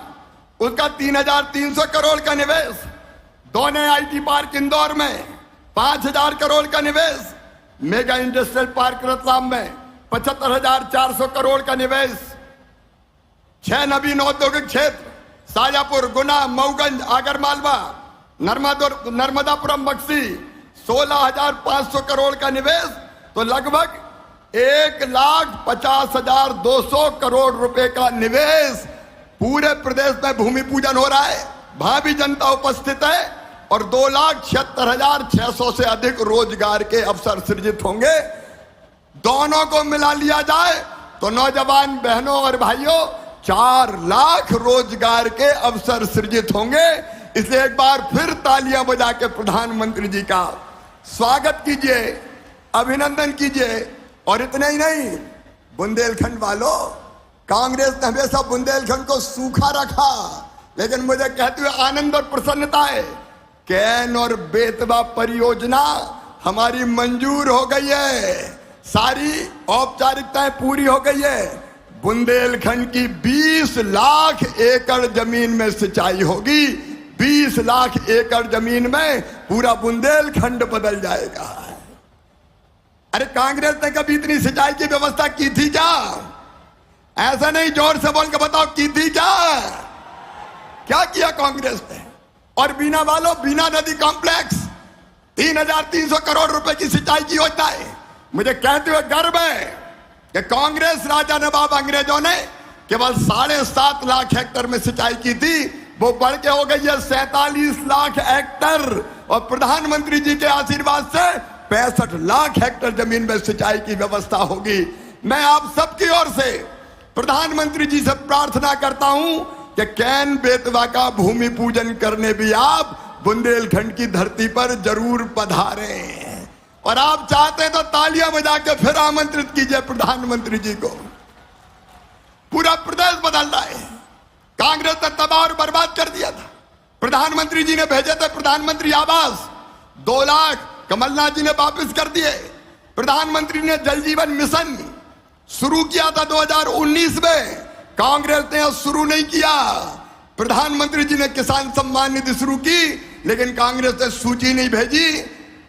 उसका 3,300 करोड़ का निवेश, दोने आईटी पार्क इंदौर में 5,000 करोड़ का निवेश, मेगा इंडस्ट्रियल पार्क रतलाम में 75,400 करोड़ का निवेश, 6 नवीन औद्योगिक क्षेत्र, शाजापुर, गुना, मऊगंज, आगरमालवा, नर्मदापुरम, बक्सी, 16,500 करोड़ का निवेश। तो लगभग 1,50,200 करोड़ रुपए का निवेश। पूरे प्रदेश में भूमि पूजन हो रहा है, भावी जनता उपस्थित है और 2,76,600 से अधिक रोजगार के अवसर सृजित होंगे। दोनों को मिला लिया जाए तो नौजवान बहनों और भाइयों 4 लाख रोजगार के अवसर सृजित होंगे। इसलिए एक बार फिर तालियां बजा के प्रधानमंत्री जी का स्वागत कीजिए, अभिनंदन कीजिए। और इतना ही नहीं, बुंदेलखंड वालों, कांग्रेस ने हमेशा बुंदेलखंड को सूखा रखा, लेकिन मुझे कहते हुए आनंद और प्रसन्नता है, कैन और बेतवा परियोजना हमारी मंजूर हो गई है, सारी औपचारिकताएं पूरी हो गई है। बुंदेलखंड की 20 लाख एकड़ जमीन में सिंचाई होगी। 20 लाख एकड़ जमीन में पूरा बुंदेलखंड बदल जाएगा। अरे कांग्रेस ने कभी इतनी सिंचाई की व्यवस्था की थी क्या? ऐसा नहीं, जोर से बोल के बताओ, की थी क्या? क्या किया कांग्रेस ने? और बीना वालों, बीना नदी कॉम्प्लेक्स 3,300 करोड़ रुपए की सिंचाई की योजना है। मुझे कहते हुए गर्व है कि कांग्रेस राजा नवाब अंग्रेजों ने केवल 7.5 लाख हेक्टेयर में सिंचाई की थी, वो बढ़ के हो गई है 47 लाख हेक्टेयर। और प्रधानमंत्री जी के आशीर्वाद से 65 लाख हेक्टेयर जमीन में सिंचाई की व्यवस्था होगी। मैं आप सबकी ओर से प्रधानमंत्री जी से प्रार्थना करता हूं कि कैन बेतवा का भूमि पूजन करने भी आप बुंदेलखंड की धरती पर जरूर पधारें। और आप चाहते हैं तो तालियां बजा के फिर आमंत्रित कीजिए प्रधानमंत्री जी को। पूरा प्रदेश बदल रहा है। कांग्रेस ने तबाह और बर्बाद कर दिया था। प्रधानमंत्री जी ने भेजे थे प्रधानमंत्री आवास, 2 लाख कमलनाथ जी ने वापस कर दिए। प्रधानमंत्री ने जल जीवन मिशन शुरू किया था 2019 में, कांग्रेस ने शुरू नहीं किया। प्रधानमंत्री जी ने किसान सम्मान निधि शुरू की, लेकिन कांग्रेस ने सूची नहीं भेजी।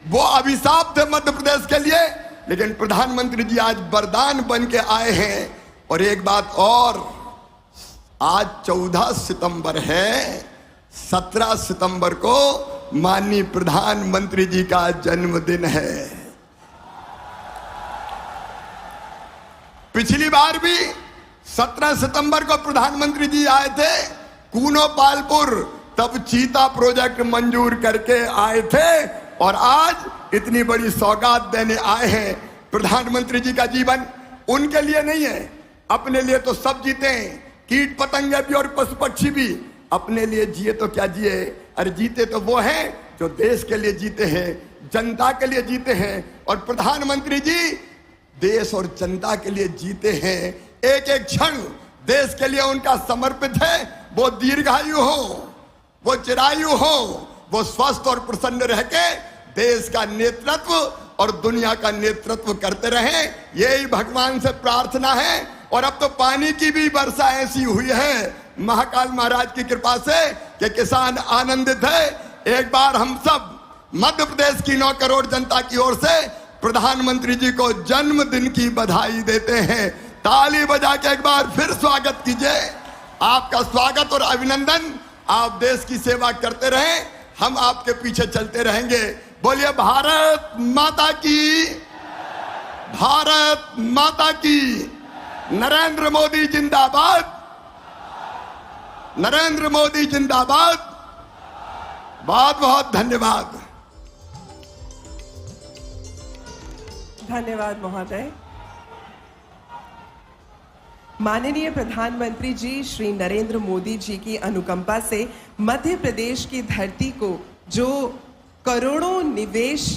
वो अभिशाप थे मध्य प्रदेश के लिए, लेकिन प्रधानमंत्री जी आज वरदान बन के आए हैं। और एक बात और, आज 14 सितंबर है, 17 सितंबर को माननीय प्रधानमंत्री जी का जन्मदिन है। पिछली बार भी 17 सितंबर को प्रधानमंत्री जी आए थे कूनो पालपुर, तब चीता प्रोजेक्ट मंजूर करके आए थे, और आज इतनी बड़ी सौगात देने आए हैं। प्रधानमंत्री जी का जीवन उनके लिए नहीं है, अपने लिए तो सब जीते हैं, कीट पतंगे भी और पशु पक्षी भी। अपने लिए जिए तो क्या जिए, अरे जीते तो वो हैं जो देश के लिए जीते हैं, जनता के लिए जीते हैं। और प्रधानमंत्री जी देश और जनता के लिए जीते हैं। एक एक क्षण देश के लिए उनका समर्पित है। वो दीर्घायु हो, वो चिरायु हो, वो स्वस्थ और प्रसन्न रह के देश का नेतृत्व और दुनिया का नेतृत्व करते रहे, यही भगवान से प्रार्थना है। और अब तो पानी की भी वर्षा ऐसी हुई है महाकाल महाराज की कृपा से कि किसान आनंदित है। एक बार हम सब मध्य प्रदेश की 9 करोड़ जनता की ओर से प्रधानमंत्री जी को जन्मदिन की बधाई देते हैं। ताली बजा के एक बार फिर स्वागत कीजिए। आपका स्वागत और अभिनंदन। आप देश की सेवा करते रहें, हम आपके पीछे चलते रहेंगे। बोलिए भारत माता की, भारत माता की। नरेंद्र मोदी जिंदाबाद, नरेंद्र मोदी जिंदाबाद। बहुत बहुत धन्यवाद। धन्यवाद महोदय। माननीय प्रधानमंत्री जी श्री नरेंद्र मोदी जी की अनुकंपा से मध्य प्रदेश की धरती को जो करोड़ों निवेश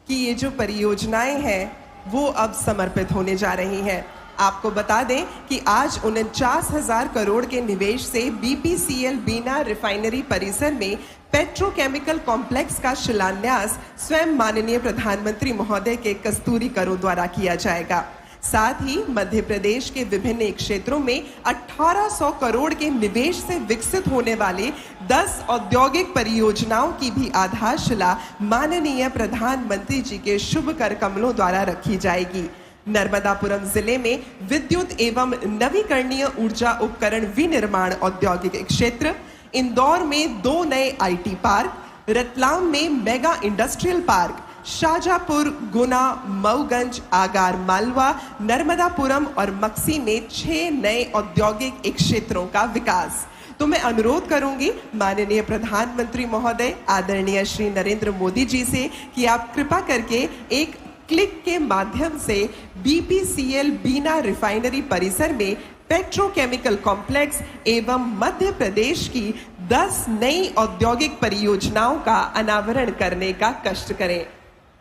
की ये जो परियोजनाएं हैं वो अब समर्पित होने जा रही हैं। आपको बता दें कि आज 49,000 करोड़ के निवेश से BPCL बीना रिफाइनरी परिसर में पेट्रोकेमिकल कॉम्प्लेक्स का शिलान्यास स्वयं माननीय प्रधानमंत्री महोदय के कस्तूरी करों द्वारा किया जाएगा। साथ ही मध्य प्रदेश के विभिन्न क्षेत्रों में 1800 करोड़ के निवेश से विकसित होने वाले 10 औद्योगिक परियोजनाओं की भी आधारशिला माननीय प्रधानमंत्री जी के शुभ कर कमलों द्वारा रखी जाएगी। नर्मदापुरम जिले में विद्युत एवं नवीकरणीय ऊर्जा उपकरण विनिर्माण औद्योगिक क्षेत्र, इंदौर में 2 नए IT पार्क, रतलाम में मेगा इंडस्ट्रियल पार्क, शाजापुर, गुना, मऊगंज, आगार मालवा, नर्मदापुरम और मक्सी में 6 नए औद्योगिक क्षेत्रों का विकास। तो मैं अनुरोध करूंगी माननीय प्रधानमंत्री महोदय आदरणीय श्री नरेंद्र मोदी जी से कि आप कृपा करके एक क्लिक के माध्यम से BPCL बीना रिफाइनरी परिसर में पेट्रोकेमिकल कॉम्प्लेक्स एवं मध्य प्रदेश की 10 नई औद्योगिक परियोजनाओं का अनावरण करने का कष्ट करें।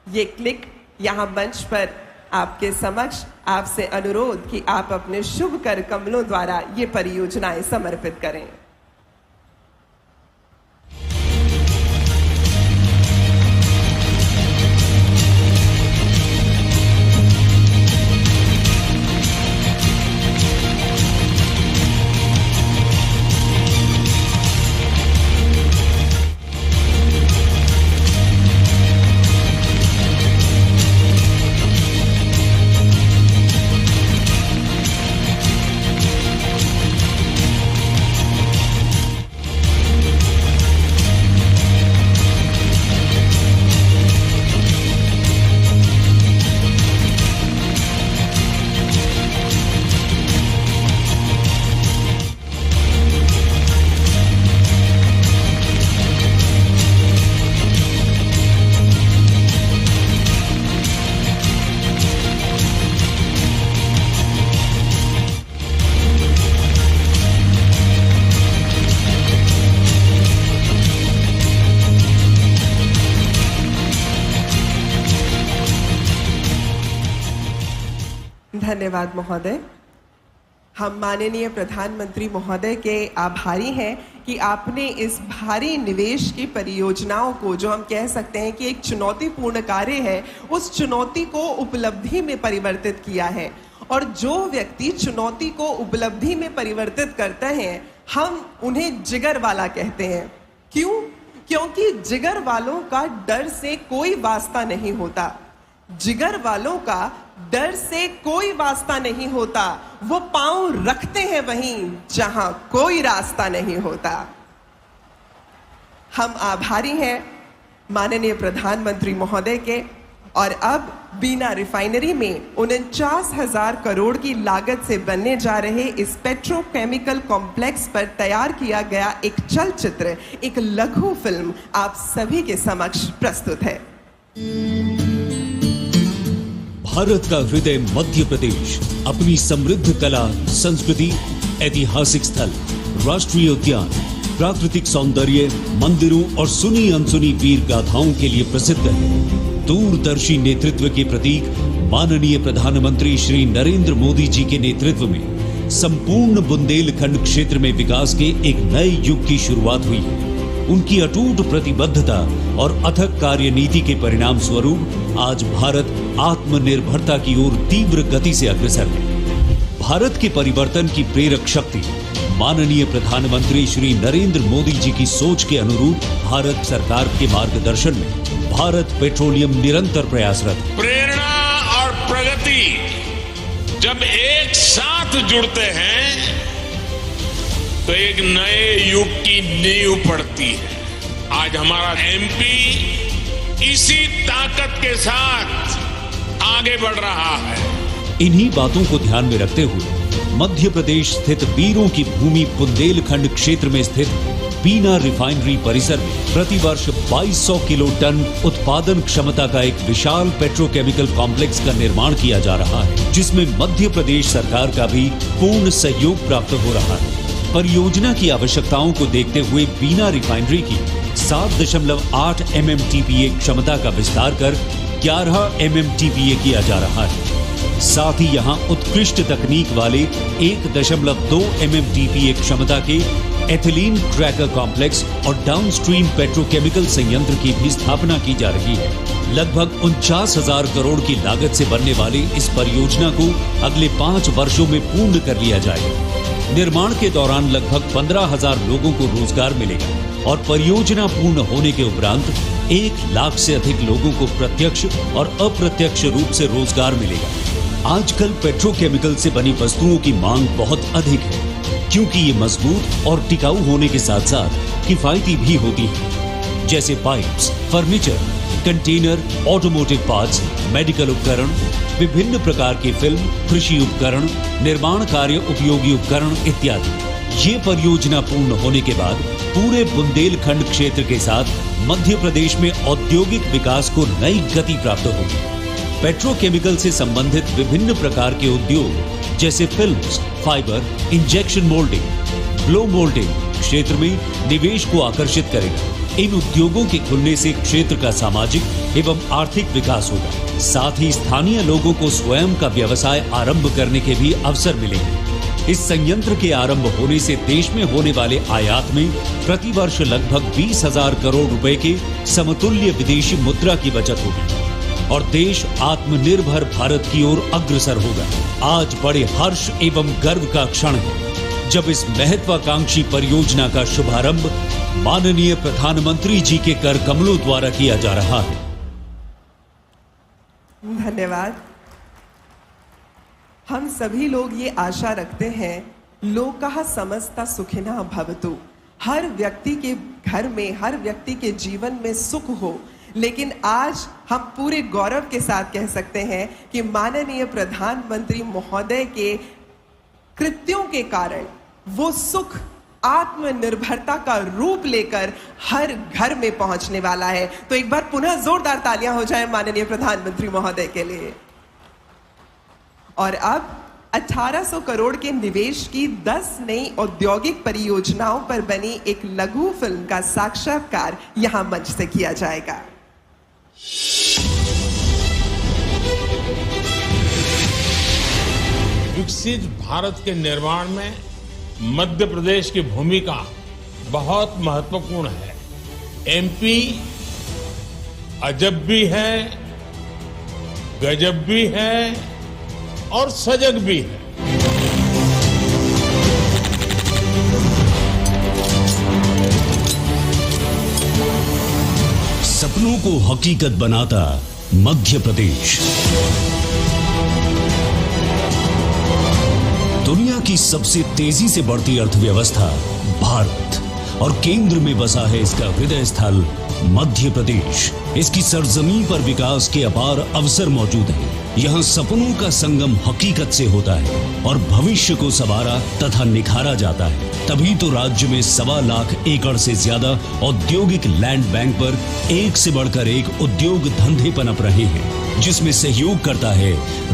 ये क्लिक यहाँ मंच पर आपके समक्ष आपसे अनुरोध कि आप अपने शुभ कर कमलों द्वारा ये परियोजनाएं समर्पित करें। धन्यवाद महोदय। हम माननीय प्रधानमंत्री महोदय के आभारी हैं कि आपने इस भारी निवेश की परियोजनाओं को, जो हम कह सकते हैं कि एक चुनौतीपूर्ण कार्य है, उस चुनौती को उपलब्धि में परिवर्तित किया है। और जो व्यक्ति चुनौती को उपलब्धि में परिवर्तित करते हैं, हम उन्हें जिगर वाला कहते हैं। क्यों? क्योंकि जिगर वालों का डर से कोई वास्ता नहीं होता। जिगर वालों का डर से कोई वास्ता नहीं होता। वो पांव रखते हैं वहीं जहां कोई रास्ता नहीं होता। हम आभारी हैं माननीय प्रधानमंत्री महोदय के। और अब बीना रिफाइनरी में 49,000 करोड़ की लागत से बनने जा रहे इस पेट्रोकेमिकल कॉम्प्लेक्स पर तैयार किया गया एक चलचित्र, एक लघु फिल्म आप सभी के समक्ष प्रस्तुत है। भारत का हृदय मध्य प्रदेश अपनी समृद्ध कला, संस्कृति, ऐतिहासिक स्थल, राष्ट्रीय उद्यान, प्राकृतिक सौंदर्य, मंदिरों और सुनी अनसुनी वीर गाथाओं के लिए प्रसिद्ध है। दूरदर्शी नेतृत्व के प्रतीक माननीय प्रधानमंत्री श्री नरेंद्र मोदी जी के नेतृत्व में संपूर्ण बुंदेलखंड क्षेत्र में विकास के एक नए युग की शुरुआत हुई है। उनकी अटूट प्रतिबद्धता और अथक कार्यनीति के परिणाम स्वरूप आज भारत आत्मनिर्भरता की ओर तीव्र गति से अग्रसर है। भारत के परिवर्तन की प्रेरक शक्ति माननीय प्रधानमंत्री श्री नरेंद्र मोदी जी की सोच के अनुरूप भारत सरकार के मार्गदर्शन में भारत पेट्रोलियम निरंतर प्रयासरत है। प्रेरणा और प्रगति जब एक साथ जुड़ते हैं तो एक नए युग की नींव पड़ती है। आज हमारा एमपी इसी ताकत के साथ आगे बढ़ रहा है। इन्हीं बातों को ध्यान में रखते हुए मध्य प्रदेश स्थित वीरों की भूमि बुंदेलखंड क्षेत्र में स्थित बीना रिफाइनरी परिसर में प्रतिवर्ष 2200 किलो टन उत्पादन क्षमता का एक विशाल पेट्रोकेमिकल कॉम्प्लेक्स का निर्माण किया जा रहा है, जिसमें मध्य प्रदेश सरकार का भी पूर्ण सहयोग प्राप्त हो रहा है। परियोजना की आवश्यकताओं को देखते हुए बीना रिफाइनरी की 7.8 MMTPA क्षमता का विस्तार कर 11 MMTPA किया जा रहा है। साथ ही यहां उत्कृष्ट तकनीक वाले 1.2 MMTPA क्षमता के एथिलीन क्रैकर कॉम्प्लेक्स और डाउनस्ट्रीम पेट्रोकेमिकल संयंत्र की भी स्थापना की जा रही है। लगभग 49,000 करोड़ की लागत से बनने वाले इस परियोजना को अगले 5 वर्षों में पूर्ण कर लिया जाएगा। निर्माण के दौरान लगभग 15,000 लोगों को रोजगार मिलेगा और परियोजना पूर्ण होने के उपरांत 1 लाख से अधिक लोगों को प्रत्यक्ष और अप्रत्यक्ष रूप से रोजगार मिलेगा। आजकल पेट्रोकेमिकल से बनी वस्तुओं की मांग बहुत अधिक है, क्योंकि ये मजबूत और टिकाऊ होने के साथ साथ किफायती भी होती है, जैसे pipes, furniture, container, automotive parts, medical उपकरण, विभिन्न प्रकार के फिल्म, कृषि उपकरण, निर्माण कार्य उपयोगी उपकरण इत्यादि। ये परियोजना पूर्ण होने के बाद पूरे बुंदेलखंड क्षेत्र के साथ मध्य प्रदेश में औद्योगिक विकास को नई गति प्राप्त होगी। पेट्रोकेमिकल से संबंधित विभिन्न प्रकार के उद्योग जैसे films, fibre, injection moulding, blow moulding क्षेत्र में निवेश को आकर्षित करेगा। इन उद्योगों के खुलने से क्षेत्र का सामाजिक एवं आर्थिक विकास होगा। साथ ही स्थानीय लोगों को स्वयं का व्यवसाय आरंभ करने के भी अवसर मिलेंगे। इस संयंत्र के आरंभ होने से देश में होने वाले आयात में प्रतिवर्ष लगभग 20,000 करोड़ रुपए के समतुल्य विदेशी मुद्रा की बचत होगी और देश आत्मनिर्भर भारत की ओर अग्रसर होगा। आज बड़े हर्ष एवं गर्व का क्षण है जब इस महत्वाकांक्षी परियोजना का शुभारंभ माननीय प्रधानमंत्री जी के कर कमलों द्वारा किया जा रहा है। धन्यवाद। हम सभी लोग ये आशा रखते हैं, लोकः समस्ता सुखिनः भवतु, हर व्यक्ति के घर में, हर व्यक्ति के जीवन में सुख हो। लेकिन आज हम पूरे गौरव के साथ कह सकते हैं कि माननीय प्रधानमंत्री महोदय के कृत्यों के कारण वो सुख आत्मनिर्भरता का रूप लेकर हर घर में पहुंचने वाला है। तो एक बार पुनः जोरदार तालियां हो जाए माननीय प्रधानमंत्री महोदय के लिए। और अब 1800 करोड़ के निवेश की 10 नई औद्योगिक परियोजनाओं पर बनी एक लघु फिल्म का साक्षात्कार यहां मंच से किया जाएगा। विकसित भारत के निर्माण में मध्य प्रदेश की भूमिका बहुत महत्वपूर्ण है। एमपी अजब भी है, गजब भी है और सजग भी है। सपनों को हकीकत बनाता मध्य प्रदेश। दुनिया की सबसे तेजी से बढ़ती अर्थव्यवस्था भारत और केंद्र में बसा है इसका हृदय स्थल मध्य प्रदेश। इसकी सरजमीन पर विकास के अपार अवसर मौजूद हैं। यहाँ सपनों का संगम हकीकत से होता है और भविष्य को संवारा तथा निखारा जाता है। तभी तो राज्य में 1.25 लाख एकड़ से ज्यादा औद्योगिक लैंड बैंक पर एक से बढ़कर एक उद्योग धंधे पनप रहे हैं, जिसमें सहयोग करता है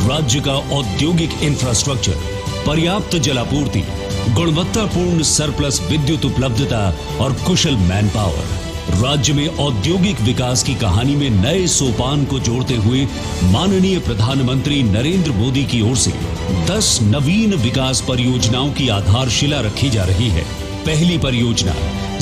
राज्य का औद्योगिक इंफ्रास्ट्रक्चर, पर्याप्त जलापूर्ति, गुणवत्तापूर्ण सरप्लस विद्युत उपलब्धता और कुशल मैन पावर। राज्य में औद्योगिक विकास की कहानी में नए सोपान को जोड़ते हुए माननीय प्रधानमंत्री नरेंद्र मोदी की ओर से 10 नवीन विकास परियोजनाओं की आधारशिला रखी जा रही है। पहली परियोजना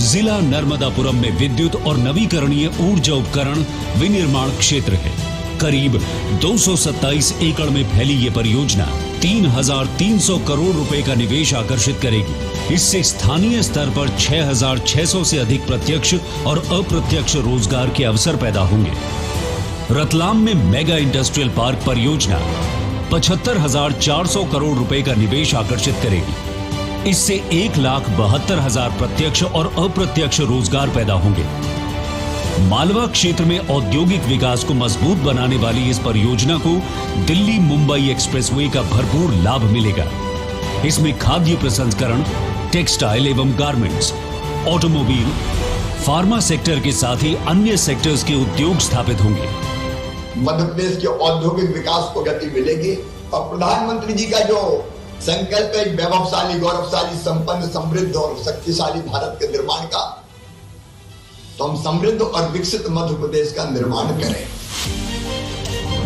जिला नर्मदापुरम में विद्युत और नवीकरणीय ऊर्जा उपकरण विनिर्माण क्षेत्र है। करीब 227 एकड़ में फैली ये परियोजना 3,300 करोड़ रुपए का निवेश आकर्षित करेगी। इससे स्थानीय स्तर पर 6,600 से अधिक प्रत्यक्ष और अप्रत्यक्ष रोजगार के अवसर पैदा होंगे। रतलाम में मेगा इंडस्ट्रियल पार्क परियोजना 75,400 करोड़ रुपए का निवेश आकर्षित करेगी। इससे 1,72,000 प्रत्यक्ष और अप्रत्यक्ष रोजगार पैदा होंगे। मालवा क्षेत्र में औद्योगिक विकास को मजबूत बनाने वाली इस परियोजना को दिल्ली मुंबई एक्सप्रेसवे का भरपूर लाभ मिलेगा। इसमें खाद्य प्रसंस्करण, टेक्सटाइल एवं गारमेंट्स, ऑटोमोबाइल, फार्मा सेक्टर के साथ ही अन्य सेक्टर्स के उद्योग स्थापित होंगे। मध्य प्रदेश के औद्योगिक विकास को गति मिलेगी और प्रधानमंत्री जी का जो संकल्प है वैभवशाली, गौरवशाली, संपन्न, समृद्ध और शक्तिशाली भारत के निर्माण का, तो हम समृद्ध और विकसित मध्य प्रदेश का निर्माण करें।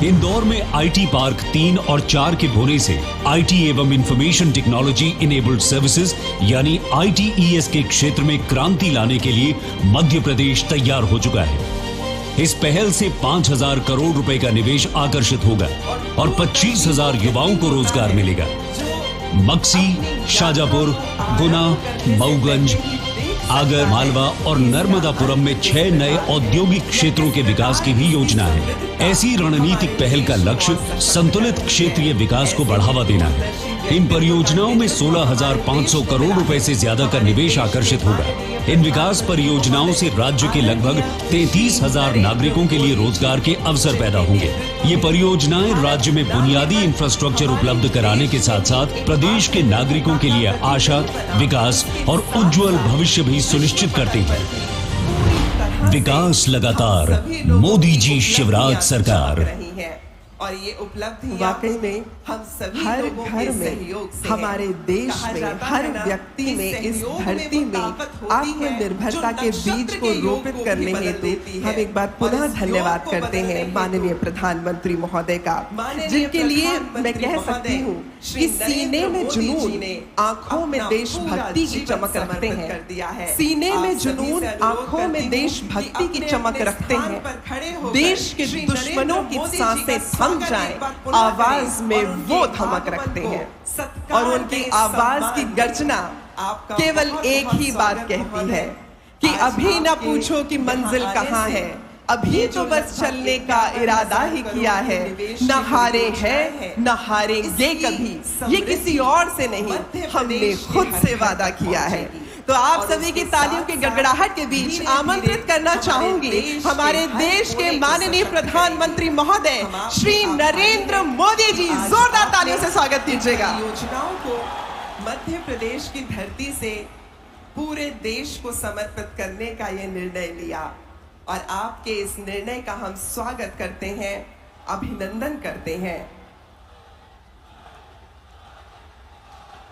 इंदौर में आईटी पार्क 3 और 4 के होने से आईटी एवं इंफॉर्मेशन टेक्नोलॉजी इनेबल्ड सर्विसेज यानी ITES के क्षेत्र में क्रांति लाने के लिए मध्य प्रदेश तैयार हो चुका है। इस पहल से 5,000 करोड़ रुपए का निवेश आकर्षित होगा और 25,000 युवाओं को रोजगार मिलेगा। मक्सी, शाजापुर, गुना, मऊगंज, आगर, मालवा और नर्मदापुरम में 6 नए औद्योगिक क्षेत्रों के विकास की भी योजना है। ऐसी रणनीतिक पहल का लक्ष्य संतुलित क्षेत्रीय विकास को बढ़ावा देना है। इन परियोजनाओं में 16,500 करोड़ रुपए से ज्यादा का निवेश आकर्षित होगा। इन विकास परियोजनाओं से राज्य के लगभग 33,000 नागरिकों के लिए रोजगार के अवसर पैदा होंगे। ये परियोजनाएं राज्य में बुनियादी इंफ्रास्ट्रक्चर उपलब्ध कराने के साथ साथ प्रदेश के नागरिकों के लिए आशा, विकास और उज्जवल भविष्य भी सुनिश्चित करती है। विकास लगातार, मोदी जी शिवराज सरकार। और ये उपलब्धि वाकई में हम सभी हर घर में, हमारे देश में, हर व्यक्ति में, इस धरती में आत्मनिर्भरता के बीज को रोपित करने हेतु हम एक बार पुनः धन्यवाद करते हैं माननीय प्रधानमंत्री महोदय का, जिनके लिए मैं कह सकती हूँ कि सीने में जुनून, आंखों में देशभक्ति की चमक रखते हैं। सीने में जुनून, आंखों में देशभक्ति की चमक रखते हैं। देश के दुश्मनों की सांसें थम जाए, आवाज में वो धमक रखते हैं और उनकी आवाज की गर्जना केवल एक ही बात कहती है कि अभी न पूछो कि मंजिल कहाँ है, अभी तो बस चलने का इरादा ही किया है। न हारे हैं न हारेंगे कभी, ये किसी और से नहीं, हमने खुद से वादा किया है। तो आप सभी की तालियों की गड़गड़ाहट के बीच आमंत्रित करना चाहूंगी हमारे देश के माननीय प्रधानमंत्री महोदय श्री नरेंद्र मोदी जी। जोरदार तालियों से स्वागत कीजिएगा। योजनाओं को मध्य प्रदेश की धरती से पूरे देश को समर्पित करने का यह निर्णय लिया और आपके इस निर्णय का हम स्वागत करते हैं, अभिनंदन करते हैं।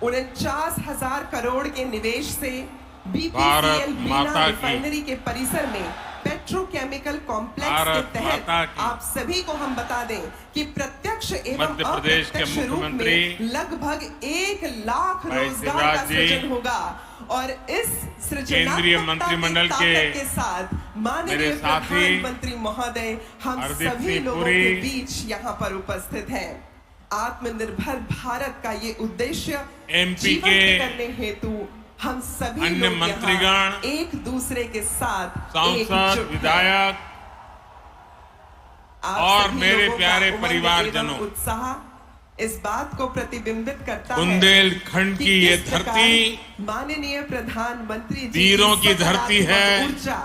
49,000 करोड़ के निवेश से BPCL बीना रिफाइनरी के परिसर में पेट्रोकेमिकल कॉम्प्लेक्स के भारत तहत माता की। आप सभी को हम बता दें कि प्रत्यक्ष एवं मध्य प्रदेश के अप्रत्यक्ष रूप मुख्यमंत्री में लगभग 1 लाख भाई रोजगार शिवराज का जी, सृजन होगा और इस केंद्रीय मंत्रिमंडल के साथ माननीय मेरे साथी प्रधानमंत्री महोदय हम हरदीप सभी सिंह लोगों पुरी, के बीच यहाँ पर उपस्थित हैं। आत्मनिर्भर भारत का ये उद्देश्य MP जीवंत के करने हेतु हम सभी अन्य लोग यहाँ मंत्रीगण, एक दूसरे के साथ सांसद, एकजुट हैं। विधायक आप और सभी मेरे लोगों का प्यारे उमंग परिवारजनों, एवं उत्साह इस बात को प्रतिबिंबित करता है बुंदेलखंड कि की ये किस प्रकार धरती माननीय प्रधानमंत्री जी वीरों की सकारात्मक धरती है, ऊर्जा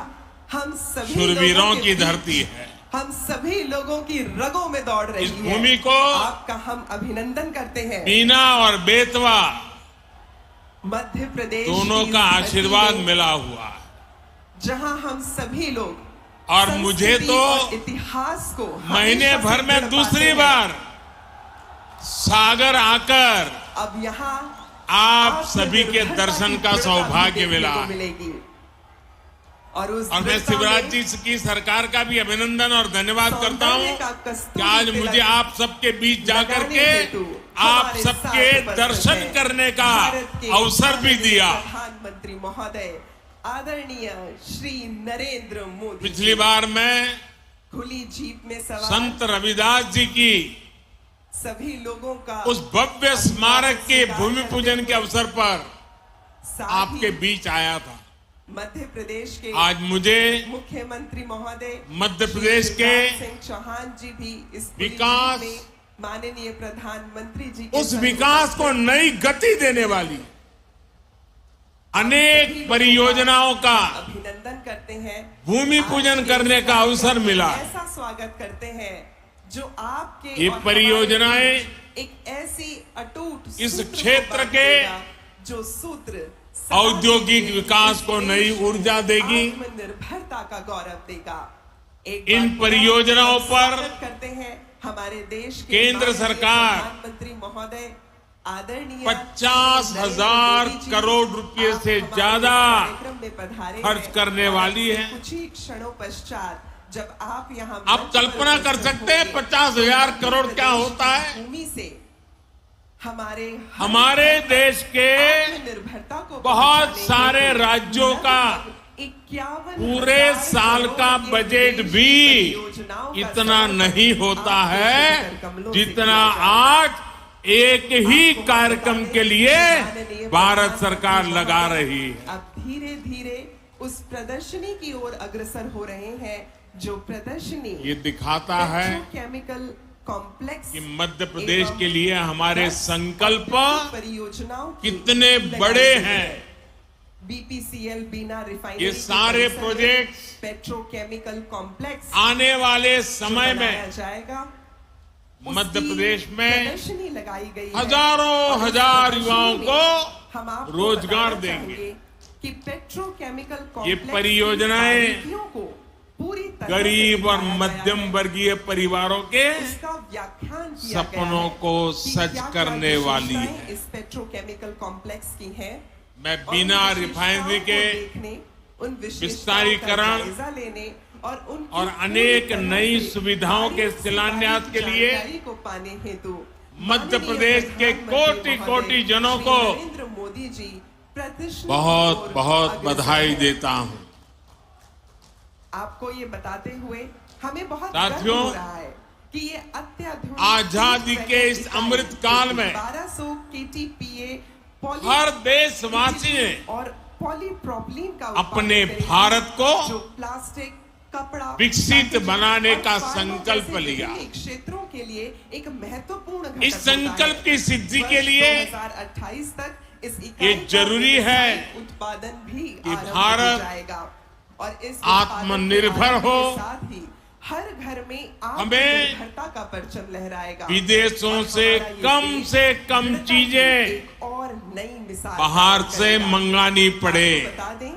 हम सभी शूरवीरों लोगों के की बीच, धरती है। हम सभी लोगों की रगों में दौड़ रही इस है। भूमि को आपका हम अभिनंदन करते हैं। बीना और बेतवा मध्य प्रदेश दोनों की का इस धरती आशीर्वाद में, मिला हुआ है। जहां हम सभी लोग और मुझे संस्कृति तो और इतिहास को महीने हमेशा भर से में जुड़ दूसरी पाते हैं। बार सागर आकर अब यहाँ आप सभी के आत्मनिर्भरता दर्शन की का दृढ़ता भी सौभाग्य देखने मिला। को मिलेगी। और उस और मैं दृढ़ता शिवराज में जी की सरकार का भी अभिनंदन और धन्यवाद करता हूं सौंदर्य का कि कस्तूरी आज तिलक मुझे आप सबके बीच जाकर लगाने के हेतु आप हमारे सबके साथ उपस्थित दर्शन हैं। करने का भारत के अवसर भी माननीय दिया। प्रधानमंत्री महोदय आदरणीय श्री नरेंद्र मोदी पिछली जी बार मैं खुली जीप में सवार संत रविदास जी की सभी लोगों का उस भव्य स्मारक के भूमि पूजन के अवसर पर साथ आपके ही बीच आया था। मध्य प्रदेश के आज मुझे मुख्यमंत्री महोदय मध्य प्रदेश श्री के शिवराज सिंह चौहान जी भी इस खुली विकास, जीप में माननीय प्रधानमंत्री जी के उस संग विकास को नई गति देने वाली अनेक परियोजनाओं का अभिनंदन करते हैं। भूमि पूजन आज करने के का अवसर मिला। ऐसा स्वागत करते हैं जो आपके ये और परियोजनाएं हमारे बीच एक ऐसी अटूट इस सूत्र को क्षेत्र बांध के देगा, जो सूत्र सदा औद्योगिक के लिए विकास इस को देश नई को ऊर्जा देगी। आत्मनिर्भरता का गौरव देगा। एक इन बार फिर परियोजनाओं हम पर स्वागत करते हैं हमारे देश के केंद्र माननीय सरकार प्रधानमंत्री महोदय आदरणीय 50,000 मोदी जी, करोड़ रुपए आप से हमारे ज्यादा कार्यक्रम में पधारे खर्च हैं। करने और वाली इससे है। कुछ ही क्षणों पश्चात जब आप यहाँ आप मंच पर कल्पना कर उपस्थित सकते हैं होंगे, 50,000 मध्य करोड़ क्या प्रदेश होता की है? भूमि से हमारे देश के आत्मनिर्भरता को बहुत पहुंचाने सारे हेतु राज्यों का 51,000 पूरे साल का करोड़ के बजट देश भी की परियोजनाओं का इतना समर्थन नहीं होता आपके है शिखर कमलों से जितना किया जाएगा। आज एक ही कार्यक्रम के लिए भारत सरकार लगा रही है। अब धीरे धीरे उस प्रदर्शनी की ओर अग्रसर हो रहे हैं जो प्रदर्शनी ये दिखाता है केमिकल कॉम्प्लेक्स कि मध्य प्रदेश के लिए हमारे संकल्प परियोजनाओं की कितने लगाई बड़े गई हैं। है। बीपीसीएल बीना रिफाइनरी ये के सारे परिसर में प्रोजेक्ट्स पेट्रोकेमिकल कॉम्प्लेक्स आने वाले समय जो में बनाया जाएगा मध्य उसकी प्रदेश में प्रदर्शनी लगाई गई है। हजारों और इस हजार प्रदर्शनी युवाओं में को हम आपको रोजगार बताना देंगे। चाहेंगे कि पेट्रोकेमिकल ये कॉम्प्लेक्स की परियोजनाएं बारीकियों को पूरी तरह से गरीब और दिखाया गया मध्यम है। वर्गीय परिवारों के इसका व्याख्यान किया गया सपनों है को कि सच क्या-क्या करने वाली विशेषताएं है। इस पेट्रोकेमिकल कॉम्प्लेक्स की है मैं बिना रिफाइनरी के विस्तारीकरण और अनेक नई सुविधाओं के शिलान्यास के लिए को पाने हेतु मध्य प्रदेश के कोटि-कोटि जनों को नरेंद्र मोदी जी बहुत बहुत बधाई देता हूं। आपको ये बताते हुए हमें बहुत साथियों, गर्व हो रहा है कि ये अत्याधुनिक आजादी के इस अमृत काल में 1200 KTPA हर देशवासी ने और पॉलीप्रोपिलीन का अपने उत्पादन करेगी, भारत को जो प्लास्टिक कपड़ा विकसित पैकेजिंग बनाने और का फार्मों संकल्प जैसे लिया। विभिन्न क्षेत्रों के लिए एक महत्वपूर्ण घटक इस होता है। संकल्प की सिद्धि के वर्ष लिए 2028 तक इस ये इकाई का जरूरी है व्यावसायिक उत्पादन भी कि आरंभ हो भारत जाएगा और इस आत्मनिर्भर उत्पादन के हो। आरंभ के साथ ही हर घर में हमें आत्मनिर्भरता का परचम लहराएगा। विदेशों और से हमारा ये देश कम दृढ़ता की चीजें एक और नई मिसाल बाहर कायम से करेगा। मंगानी पड़े। आपको बता दें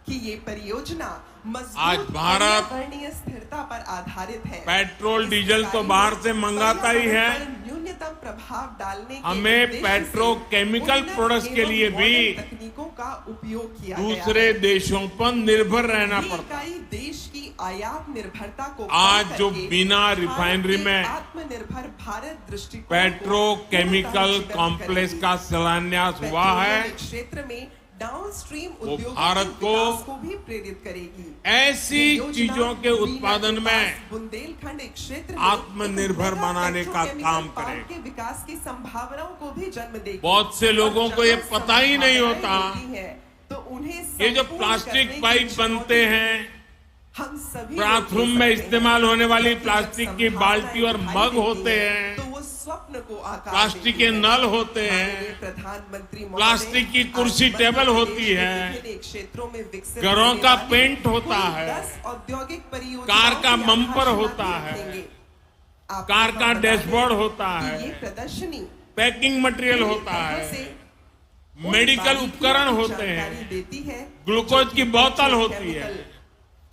कि ये परियोजना मजबूत आज भारत पर्यावरणीय स्थिरता पर आधारित है। पेट्रोल इस डीजल तो इकाई बाहर में से मंगाता ही है, पर्यावरण पर न्यूनतम न्यूनतम प्रभाव डालने के हमें उद्देश्य से पेट्रोकेमिकल उन्नत प्रोडक्ट्स के एवं लिए भी मॉडर्न तकनीकों का उपयोग किया गया दूसरे है। देशों पर निर्भर रहना ये पड़ता है। इकाई देश की आयात निर्भरता को आज कम जो करके बिना भारत रिफाइनरी के में आत्मनिर्भर भारत दृष्टिकोण को पेट्रोकेमिकल पूर्णतः कॉम्प्लेक्स करेगी। का शिलान्यास हुआ है। पेट्रोलियम क्षेत्र में डाउनस्ट्रीम वो उद्योगों भारत के को विकास को भी प्रेरित करेगी। ऐसी ये योजना चीजों के बिना उत्पादन विकास में बुंदेलखंड क्षेत्र में आत्मनिर्भर एक मेगा बनाने का पेट्रोकेमिकल काम पार्क करेगी। के विकास की संभावनाओं को भी जन्म देगी। बहुत से लोगों को ये और पता ही नहीं जहाँ होता। संभावनाएं होती हैं, तो उन्हें ये जो संपूर्ण प्लास्टिक करने की पाइप चुनौती बनते हैं, हम सभी बाथरूम लोग में ले सकते इस्तेमाल हैं। होने वाली लेकिन जब प्लास्टिक की बाल्टी और संभावनाएं मग दिखाई होते देती हैं, तो वो स्वप्न को आकार प्लास्टिक देती के है। नल होते माननीय हैं, प्रधानमंत्री महोदय, प्लास्टिक की कुर्सी आज मध्य टेबल प्रदेश होती के है, विभिन्न क्षेत्रों में विकसित घरों होने का वाली पेंट होता कुल है, 10 औद्योगिक परियोजनाओं कार का की बम्पर आधारशिला होता भी है, रखेंगे। आपको कार हम का बता दें डैशबोर्ड होता कि है, ये प्रदर्शनी पैकिंग मटेरियल पूरी होता तरह है, से उन मेडिकल बारीकियों उपकरण की होते हैं, जानकारी देती है, ग्लूकोज जो की कि बोतल होती पेट्रोकेमिकल है,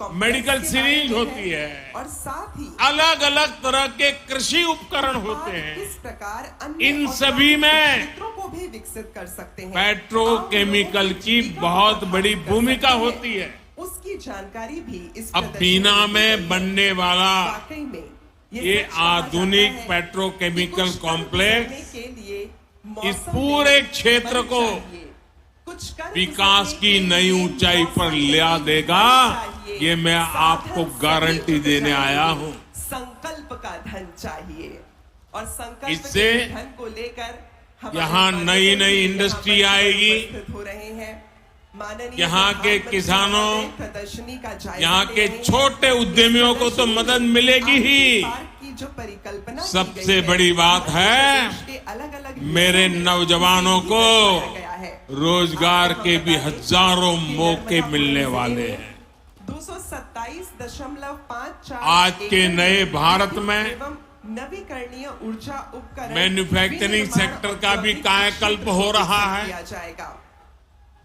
कॉम्प्लेक्स मेडिकल के सिरिंज बारे में होती है, और साथ ही अलग अलग तरह के कृषि उपकरण होते उत्पाद हैं। किस प्रकार अन्य इन औद्योगिक सभी में क्षेत्रों को भी विकसित कर सकते हैं। पेट्रोकेमिकल आप लोगों की जीविका को बहुत प्रभावित बड़ी कर भूमिका सकते हैं। होती है। उसकी जानकारी भी इस अब प्रदर्शनी बीना दी गई में है। बनने वाला वाकई में ये सच कहा आधुनिक जाता है पेट्रोकेमिकल कि कुछ कर्म कॉम्प्लेक्स करने के लिए इस मौसम पूरे में क्षेत्र बल को चाहिए। कुछ कर्म विकास करने की के नई लिए ऊंचाई पर मौसम ले में देगा। बल चाहिए। ये मैं साधन आपको सभी गारंटी जुट देने आया जाएंगे। हूं। संकल्प का धन चाहिए और संकल्प इससे के धन को लेकर हमारे यहाँ माननीय नई यहाँ इंडस्ट्री पर आएगी। उपस्थित हो रहे हैं। माननीय यहाँ के प्रधानमंत्री किसानों, महोदय प्रदर्शनी का जायजा यहाँ ले के रहे हैं। छोटे उद्यमियों को तो मदद मिलेगी ही। पार्क की जो परिकल्पना की सबसे गई है, बड़ी बात मध्य है, प्रदेश के अलग-अलग मेरे हिस्सों में नौजवानों इसे भी को दर्शाया गया है। रोजगार आपको के हम भी बता दें हजारों कि मौके नर्मदापुरम मिलने जिले वाले में हैं। 227.54 आज के एकड़ नए में भारत विद्युत में एवं नवीकरणीय ऊर्जा उपकरण मैन्युफैक्चरिंग विनिर्माण सेक्टर का भी औद्योगिक कायाकल्प क्षेत्र हो को रहा विकसित है। किया जाएगा।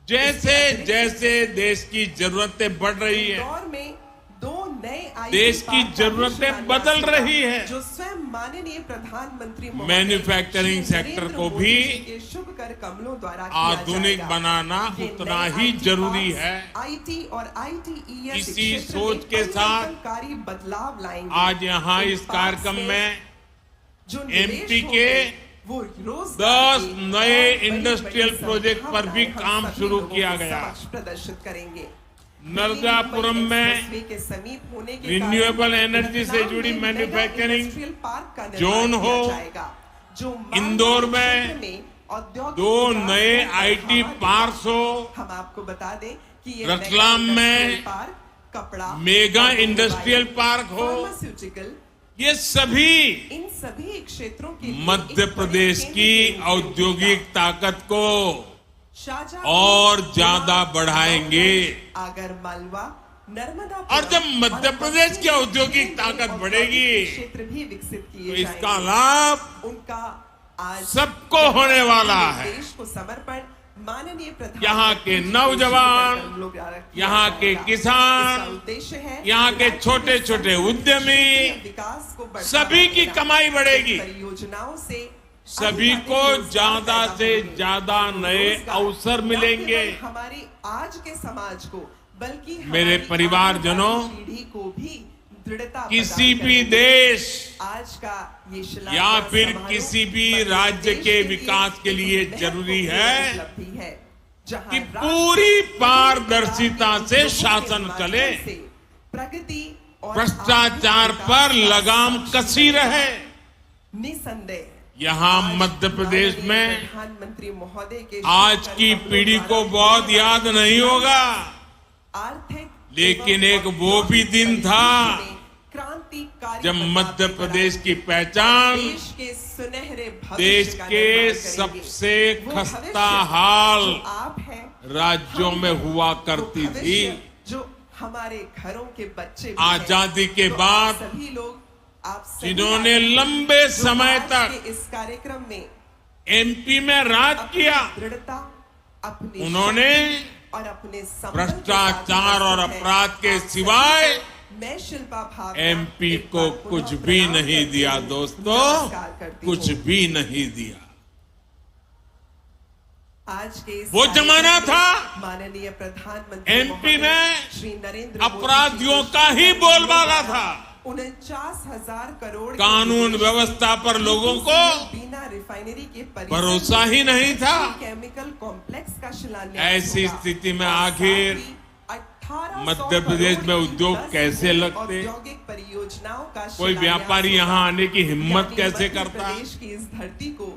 जैसे जैसे देश की जरूरतें बढ़ रही है, इंदौर में 2 नए IT देश की पार्क का जरूरतें शिलान्यास बदल हुआ, रही है। जो स्वयं माननीय प्रधानमंत्री महोदय मैन्युफैक्चरिंग श्री सेक्टर नरेंद्र को मोदी भी जी के शुभ कर कमलों द्वारा किया आधुनिक जाएगा। बनाना ये उतना नए ही IT जरूरी पार्क्स, है। IT और ITES इसी क्षेत्र सोच में के साथ परिवर्तनकारी बदलाव लाएंगे। आज यहाँ इन इस पार्क्स कार्यक्रम में जो निवेश एमपी होंगे, के वो रोजगार 10 की नए और बड़ी-बड़ी इंडस्ट्रियल प्रोजेक्ट पर भी संभावनाएं हम काम सभी शुरू लोगों किया के गया। समक्ष प्रदर्शित करेंगे। नरदापुरम में एक्सप्रेसवे के समीप होने के रिन्यूएबल कारण एनर्जी से रतलाम जुड़ी में मेगा मैन्युफैक्चरिंग इंडस्ट्रियल पार्क का निर्माण जोन किया हो, जाएगा, जो इंदौर मालवा में क्षेत्र औद्योगिक 2 विकास नए को आईटी बढ़ावा पार्क्स हो, देगा। हम आपको बता दें कि ये रतलाम मेगा में इंडस्ट्रियल पार्क, कपड़ा, मेगा ऑटोमोबाइल, इंडस्ट्रियल पार्क हो, फार्मास्यूटिकल, ये सभी इन सभी क्षेत्रों के लिए मध्य एक बड़े प्रदेश केंद्र की के रूप में औद्योगिक ताकत को शाहजहांपुर, और ज्यादा गुना, बढ़ाएंगे। आगर मालवा, नर्मदा और जब मध्य प्रदेश की औद्योगिक ताकत बढ़ेगी, क्षेत्र भी विकसित तो किए इसका जाएंगे। लाभ उनका आज सबको होने वाला है। देश को समर्पण माननीय प्रधानमंत्री यहाँ के जी नौजवान, शुभ कर किया यहाँ के जाएगा। किसान, इसका उद्देश्य है यहाँ के राज्य छोटे के छोटे समग्र उद्यमी, विकास को बढ़ावा सभी की देना। कमाई बढ़ेगी। परियोजनाओं से सभी अधिक को रोजगार ज्यादा पैदा से होंगे। ज्यादा नए रोजगार अवसर न मिलेंगे। केवल हमारे आज के समाज को बल्कि मेरे हमारी परिवारजनों, आने वाली पीढ़ी को भी दृढ़ता किसी प्रदान भी करेंगे। देश आज का ये शिलान्यास या फिर समारोह किसी भी मध्य राज्य प्रदेश के लिए विकास के एक लिए महत्वपूर्ण जरूरी है उपलब्धि है, जहां कि राष्ट्र पूरी पारदर्शिता के से उद्योगों के शासन माध्यम चले, से प्रगति और भ्रष्टाचार आर्थिक पर विकास लगाम का कसी रहे। निसंदेह यहाँ आज मध्य प्रदेश माननीय में प्रधानमंत्री महोदय के आज शुभ की कदमों पीढ़ी को द्वारा बहुत याद नहीं होगा, आर्थिक लेकिन एवं एक वो भी दिन था क्रांतिकारी जब बदलाव मध्य लेकर प्रदेश आए। की पहचान देश के सुनहरे भविष्य देश का के निर्माण करेंगे। सबसे वो खस्ता भविष्य हाल जो आप हैं, राज्यों हम में हैं, हुआ वो करती थी। भविष्य जो हमारे घरों के बच्चे भी हैं। आजादी के तो बाद आप सभी लोग, आप सभी जिन्होंने नागरिक लंबे जो समय आज तक के इस कार्यक्रम में एमपी में राज अपनी किया, दृढ़ता, अपनी उन्होंने शक्ति और अपने संबल के साथ भ्रष्टाचार और उपस्थित हैं। अपराध के आप सभी सिवाय को मैं शिल्पा भावना एमपी एक को बार पुनः कुछ भी प्रणाम नहीं करती दिया हूं, दोस्तों, नमस्कार करती कुछ हूं। भी नहीं दिया। आज के इस वो जमाना कार्यक्रम था, में माननीय प्रधानमंत्री एमपी महोदय में श्री नरेंद्र अपराधियों का ही बोलबाला था। 49,000 करोड़ के कानून निवेश व्यवस्था पर लोगों को बिना रिफाइनरी के परिसर भरोसा ही नहीं था। केमिकल कॉम्प्लेक्स का शिलान्यास ऐसी होगा। स्थिति में और आखिर साथ ही 1800 मध्य प्रदेश में करोड़ की उद्योग 10 कैसे लगते? औद्योगिक परियोजनाओं का कोई शिलान्यास व्यापारी होगा। यहाँ आने की हिम्मत यानी कैसे मध्य करता? प्रदेश की इस धरती को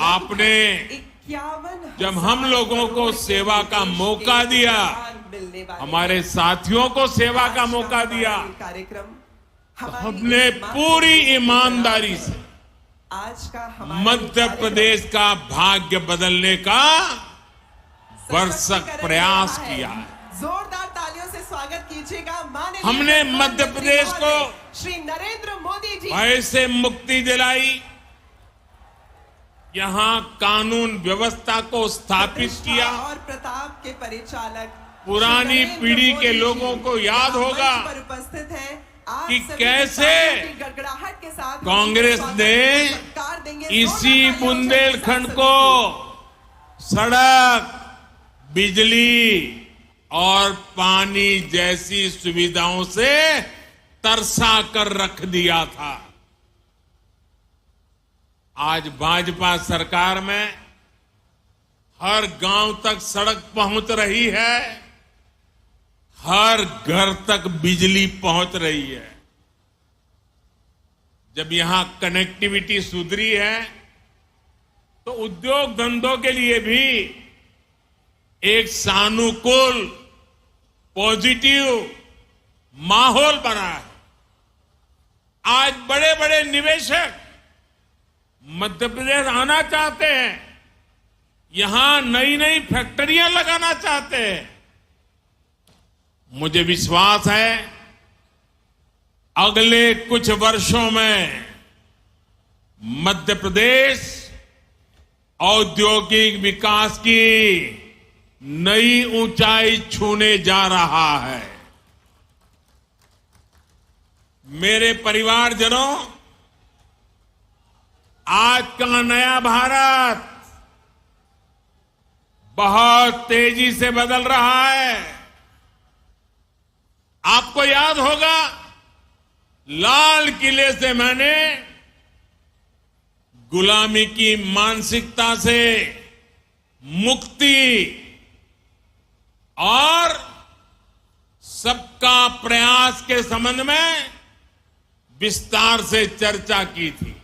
आपने 51,000 जब हम लोगों को करोड़ के सेवा का निवेश मौका के दिया, अनुदान मिलने वाले हमारे हैं। साथियों को सेवा का आज मौका हमारा दिया, ये कार्यक्रम हमारी हमने इस पूरी मातृभूमि ईमानदारी को से आज का हमारा मध्य ये कार्यक्रम प्रदेश का भाग्य बदलने का भरसक सशक्तिकरण प्रयास कर रहा किया है। जोरदार तालियों से स्वागत कीजिएगा माननीय हमने प्रधानमंत्री मध्य प्रदेश को महोदय श्री नरेंद्र मोदी जी। भय से मुक्ति दिलाई, यहाँ कानून व्यवस्था को स्थापित प्रतिष्ठा किया। और प्रताप के परिचालक पुरानी श्री नरेंद्र पीढ़ी के मोदी लोगों जी को याद यहाँ होगा मंच पर उपस्थित हैं। आप कि सभी कैसे किसानों की गड़गड़ाहट के साथ कांग्रेस स्वागत ने को सत्कार देंगे। इसी जोरदार तालियों से बुंदेलखंड सभी को सड़क, बिजली और पानी जैसी सुविधाओं से तरसा कर रख दिया था। आज भाजपा सरकार में हर गांव तक सड़क पहुंच रही है, हर घर तक बिजली पहुंच रही है। जब यहां कनेक्टिविटी सुधरी है तो उद्योग धंधों के लिए भी एक सानुकूल पॉजिटिव माहौल बना है। आज बड़े बड़े निवेशक मध्य प्रदेश आना चाहते हैं, यहां नई नई फैक्ट्रियां लगाना चाहते हैं। मुझे विश्वास है अगले कुछ वर्षों में मध्य प्रदेश औद्योगिक विकास की नई ऊंचाई छूने जा रहा है। मेरे परिवारजनों, आज का नया भारत बहुत तेजी से बदल रहा है। आपको याद होगा, लाल किले से मैंने गुलामी की मानसिकता से मुक्ति और सबका प्रयास के संबंध में विस्तार से चर्चा की थी।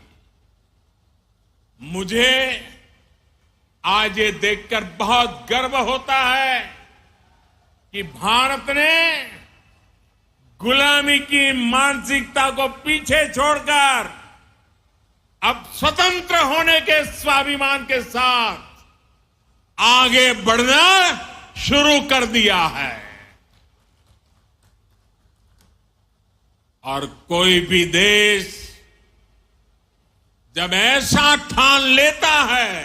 मुझे आज ये देखकर बहुत गर्व होता है कि भारत ने गुलामी की मानसिकता को पीछे छोड़कर अब स्वतंत्र होने के स्वाभिमान के साथ आगे बढ़ना शुरू कर दिया है। और कोई भी देश जब ऐसा ठान लेता है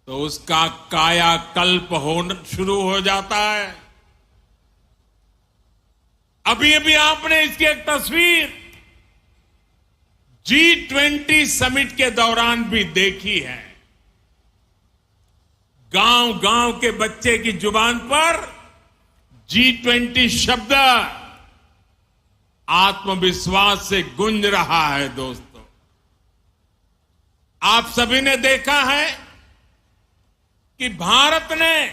तो उसका कायाकल्प होना शुरू हो जाता है। अभी अभी आपने इसकी एक तस्वीर G20 समिट के दौरान भी देखी है। गांव गांव के बच्चे की जुबान पर G20 शब्द आत्मविश्वास से गूंज रहा है। दोस्तों, आप सभी ने देखा है कि भारत ने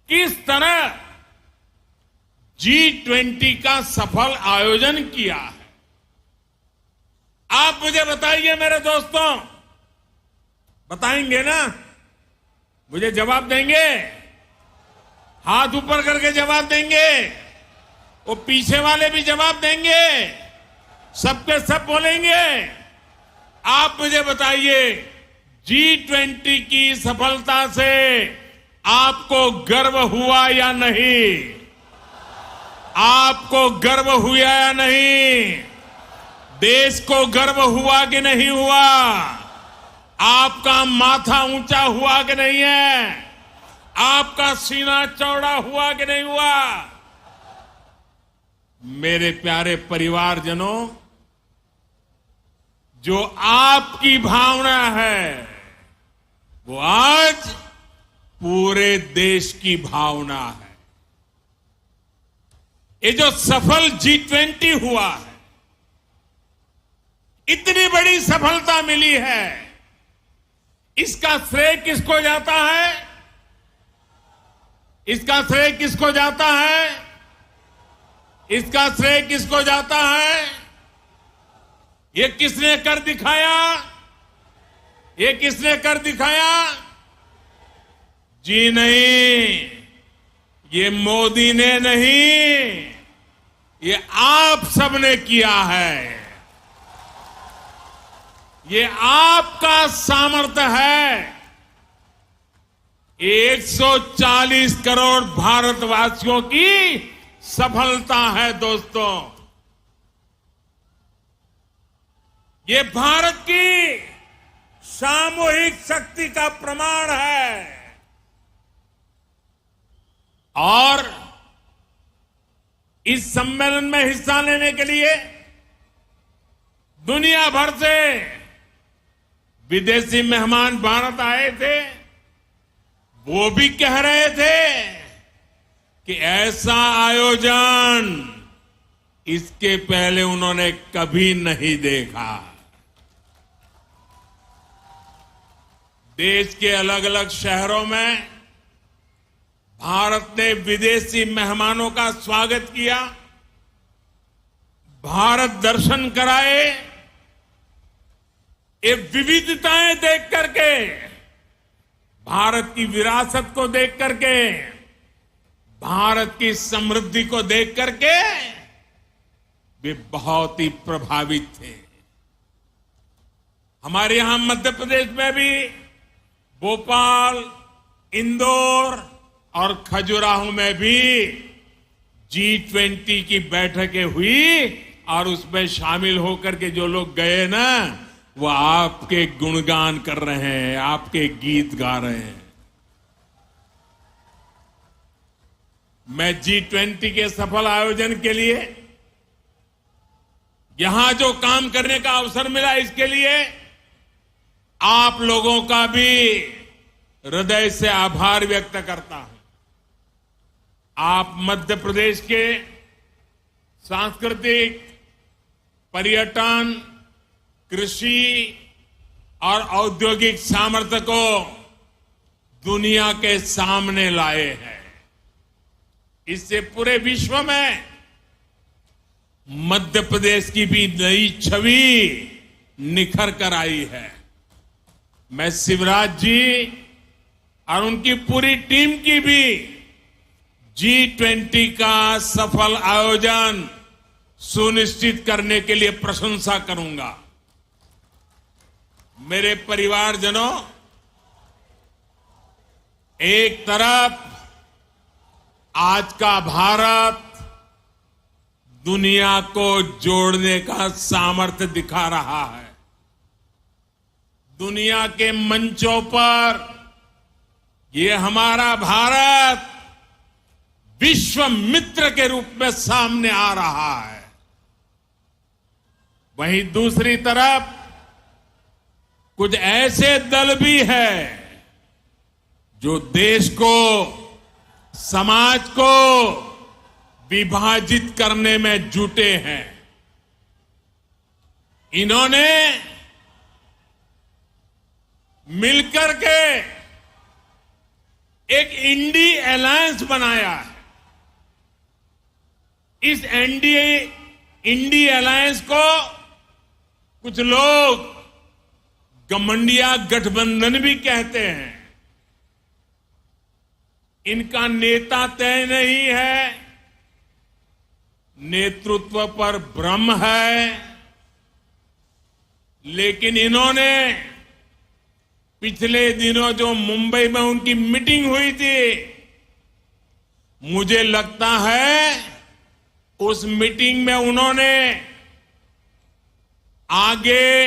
किस तरह G20 का सफल आयोजन किया है। आप मुझे बताइए मेरे दोस्तों, बताएंगे ना? मुझे जवाब देंगे? हाथ ऊपर करके जवाब देंगे? वो पीछे वाले भी जवाब देंगे? सबके सब बोलेंगे? आप मुझे बताइए, G20 की सफलता से आपको गर्व हुआ या नहीं? आपको गर्व हुआ या नहीं? देश को गर्व हुआ कि नहीं हुआ? आपका माथा ऊंचा हुआ कि नहीं है? आपका सीना चौड़ा हुआ कि नहीं हुआ? मेरे प्यारे परिवारजनों, जो आपकी भावना है वो आज पूरे देश की भावना है। ये जो सफल G20 हुआ है, इतनी बड़ी सफलता मिली है, इसका श्रेय किसको जाता है? इसका श्रेय किसको जाता है? इसका श्रेय किसको जाता है? ये किसने कर दिखाया? ये किसने कर दिखाया? जी नहीं, ये मोदी ने नहीं, ये आप सबने किया है। ये आपका सामर्थ्य है। 140 करोड़ भारतवासियों की सफलता है दोस्तों। ये भारत की सामूहिक शक्ति का प्रमाण है। और इस सम्मेलन में हिस्सा लेने के लिए दुनिया भर से विदेशी मेहमान भारत आए थे। वो भी कह रहे थे कि ऐसा आयोजन इसके पहले उन्होंने कभी नहीं देखा। देश के अलग अलग शहरों में भारत ने विदेशी मेहमानों का स्वागत किया, भारत दर्शन कराए। ये विविधताएं देख करके, भारत की विरासत को देख करके, भारत की समृद्धि को देख करके वे बहुत ही प्रभावित थे। हमारे यहां मध्य प्रदेश में भी भोपाल, इंदौर और खजुराहो में भी G20 की बैठकें हुई और उसमें शामिल होकर के जो लोग गए ना, वो आपके गुणगान कर रहे हैं, आपके गीत गा रहे हैं। मैं G20 के सफल आयोजन के लिए यहां जो काम करने का अवसर मिला, इसके लिए आप लोगों का भी हृदय से आभार व्यक्त करता हूं। आप मध्य प्रदेश के सांस्कृतिक, पर्यटन, कृषि और औद्योगिक सामर्थ्य को दुनिया के सामने लाए हैं। इससे पूरे विश्व में मध्य प्रदेश की भी नई छवि निखर कर आई है। मैं शिवराज जी और उनकी पूरी टीम की भी G20 का सफल आयोजन सुनिश्चित करने के लिए प्रशंसा करूंगा। मेरे परिवारजनों, एक तरफ आज का भारत दुनिया को जोड़ने का सामर्थ्य दिखा रहा है। दुनिया के मंचों पर ये हमारा भारत विश्व मित्र के रूप में सामने आ रहा है। वहीं दूसरी तरफ कुछ ऐसे दल भी हैं जो देश को, समाज को विभाजित करने में जुटे हैं। इन्होंने मिलकर के एक इंडी अलायंस बनाया है। इस इंडी अलायंस को कुछ लोग गठबंधन गठबंधन भी कहते हैं। इनका नेता तय नहीं है, नेतृत्व पर भ्रम है, लेकिन इन्होंने पिछले दिनों जो मुंबई में उनकी मीटिंग हुई थी, मुझे लगता है उस मीटिंग में उन्होंने आगे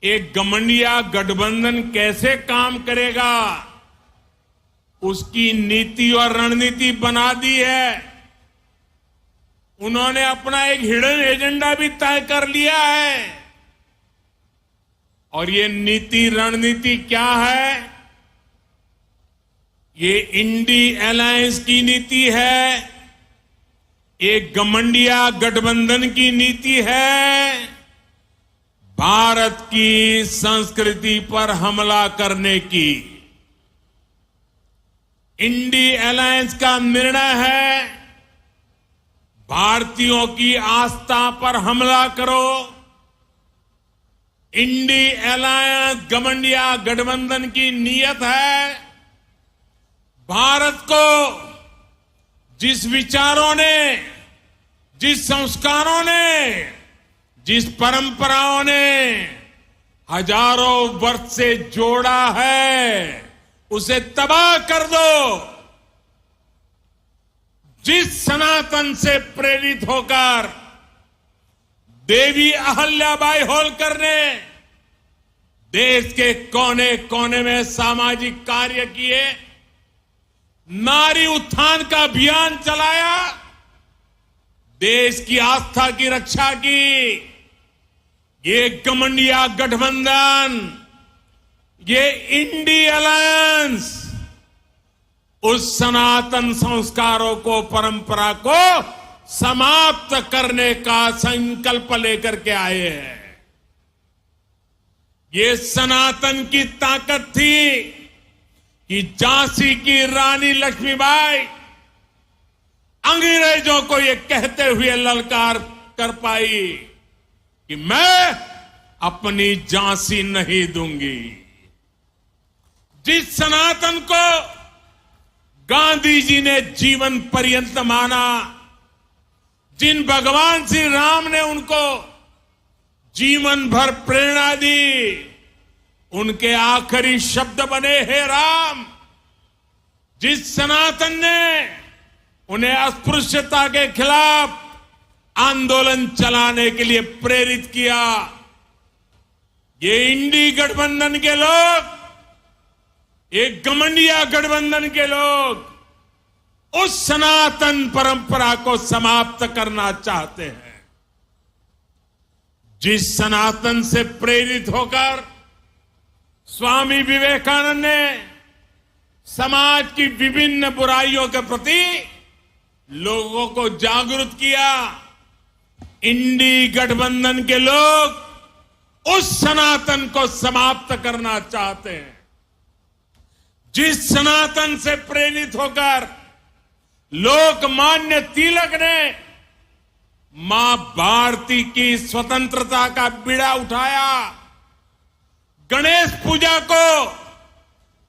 एक गठबंधन गठबंधन कैसे काम करेगा उसकी नीति और रणनीति बना दी है। उन्होंने अपना एक हिडन एजेंडा भी तय कर लिया है। और ये नीति रणनीति क्या है? ये इंडी अलायंस की नीति है, एक गठबंधन गठबंधन की नीति है, भारत की संस्कृति पर हमला करने की। इंडी अलायंस का निर्णय है भारतीयों की आस्था पर हमला करो। इंडी अलायंस गठबंधन की नीयत है भारत को जिस विचारों ने, जिस संस्कारों ने, जिस परंपराओं ने हजारों वर्ष से जोड़ा है, उसे तबाह कर दो। जिस सनातन से प्रेरित होकर देवी अहल्याबाई होलकर ने देश के कोने कोने में सामाजिक कार्य किए, नारी उत्थान का अभियान चलाया, देश की आस्था की रक्षा की, ये गठबंधन, ये इंडी अलायंस उस सनातन संस्कारों को, परंपरा को समाप्त करने का संकल्प लेकर के आए हैं। ये सनातन की ताकत थी कि झांसी की रानी लक्ष्मीबाई अंग्रेजों को ये कहते हुए ललकार कर पाई कि मैं अपनी झांसी नहीं दूंगी। जिस सनातन को गांधी जी ने जीवन पर्यंत माना, जिन भगवान श्री राम ने उनको जीवन भर प्रेरणा दी, उनके आखिरी शब्द बने हे राम। जिस सनातन ने उन्हें अस्पृश्यता के खिलाफ आंदोलन चलाने के लिए प्रेरित किया, ये इंडी गठबंधन के लोग, एक गठबंधन के लोग उस सनातन परंपरा को समाप्त करना चाहते हैं। जिस सनातन से प्रेरित होकर स्वामी विवेकानंद ने समाज की विभिन्न बुराइयों के प्रति लोगों को जागरूक किया, इंडी गठबंधन के लोग उस सनातन को समाप्त करना चाहते हैं। जिस सनातन से प्रेरित होकर लोकमान्य तिलक ने मां भारती की स्वतंत्रता का बीड़ा उठाया, गणेश पूजा को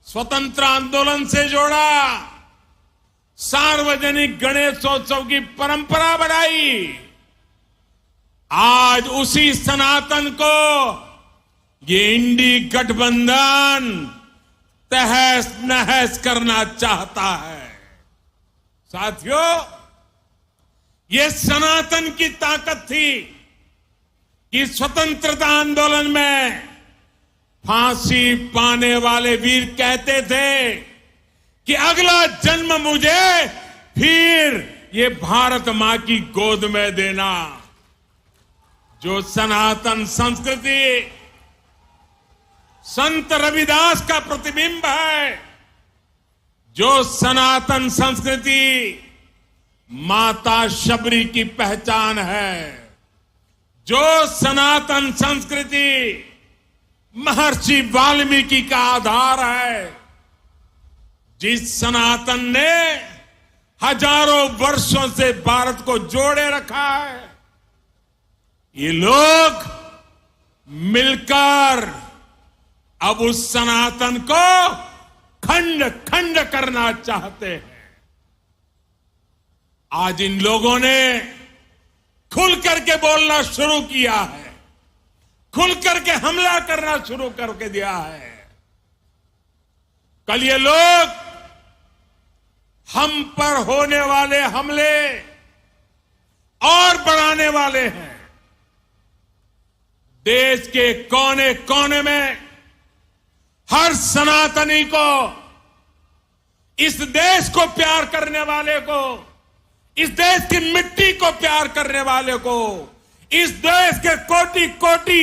स्वतंत्र आंदोलन से जोड़ा, सार्वजनिक गणेशोत्सव की परंपरा बनाई, आज उसी सनातन को ये इंडी गठबंधन तहस नहस करना चाहता है। साथियों, ये सनातन की ताकत थी कि स्वतंत्रता आंदोलन में फांसी पाने वाले वीर कहते थे कि अगला जन्म मुझे फिर ये भारत मां की गोद में देना। जो सनातन संस्कृति संत रविदास का प्रतिबिंब है, जो सनातन संस्कृति माता शबरी की पहचान है, जो सनातन संस्कृति महर्षि वाल्मीकि का आधार है, जिस सनातन ने हजारों वर्षों से भारत को जोड़े रखा है, ये लोग मिलकर अब उस सनातन को खंड खंड करना चाहते हैं। आज इन लोगों ने खुल करके बोलना शुरू किया है, खुल करके हमला करना शुरू करके दिया है। कल ये लोग हम पर होने वाले हमले और बढ़ाने वाले हैं। देश के कोने कोने में हर सनातनी को, इस देश को प्यार करने वाले को इस देश की मिट्टी को प्यार करने वाले को, इस देश के कोटि कोटि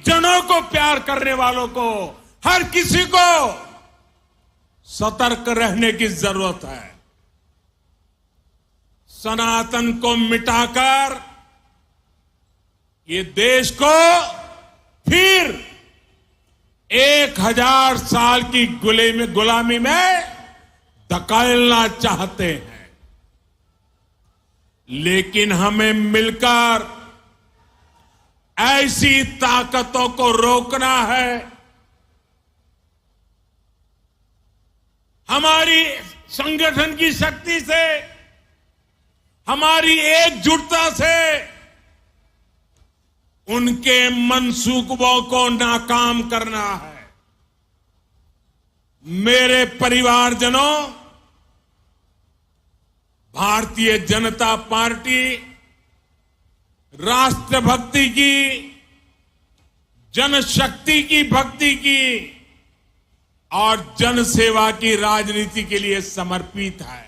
जनों को प्यार करने वालों को, हर किसी को सतर्क रहने की जरूरत है। सनातन को मिटाकर ये देश को फिर 1000 साल की गुलामी में धकेलना चाहते हैं, लेकिन हमें मिलकर ऐसी ताकतों को रोकना है। हमारी संगठन की शक्ति से, हमारी एकजुटता से उनके मंसूबों को नाकाम करना है। मेरे परिवारजनों, भारतीय जनता पार्टी राष्ट्रभक्ति की, जनशक्ति की भक्ति की और जनसेवा की राजनीति के लिए समर्पित है।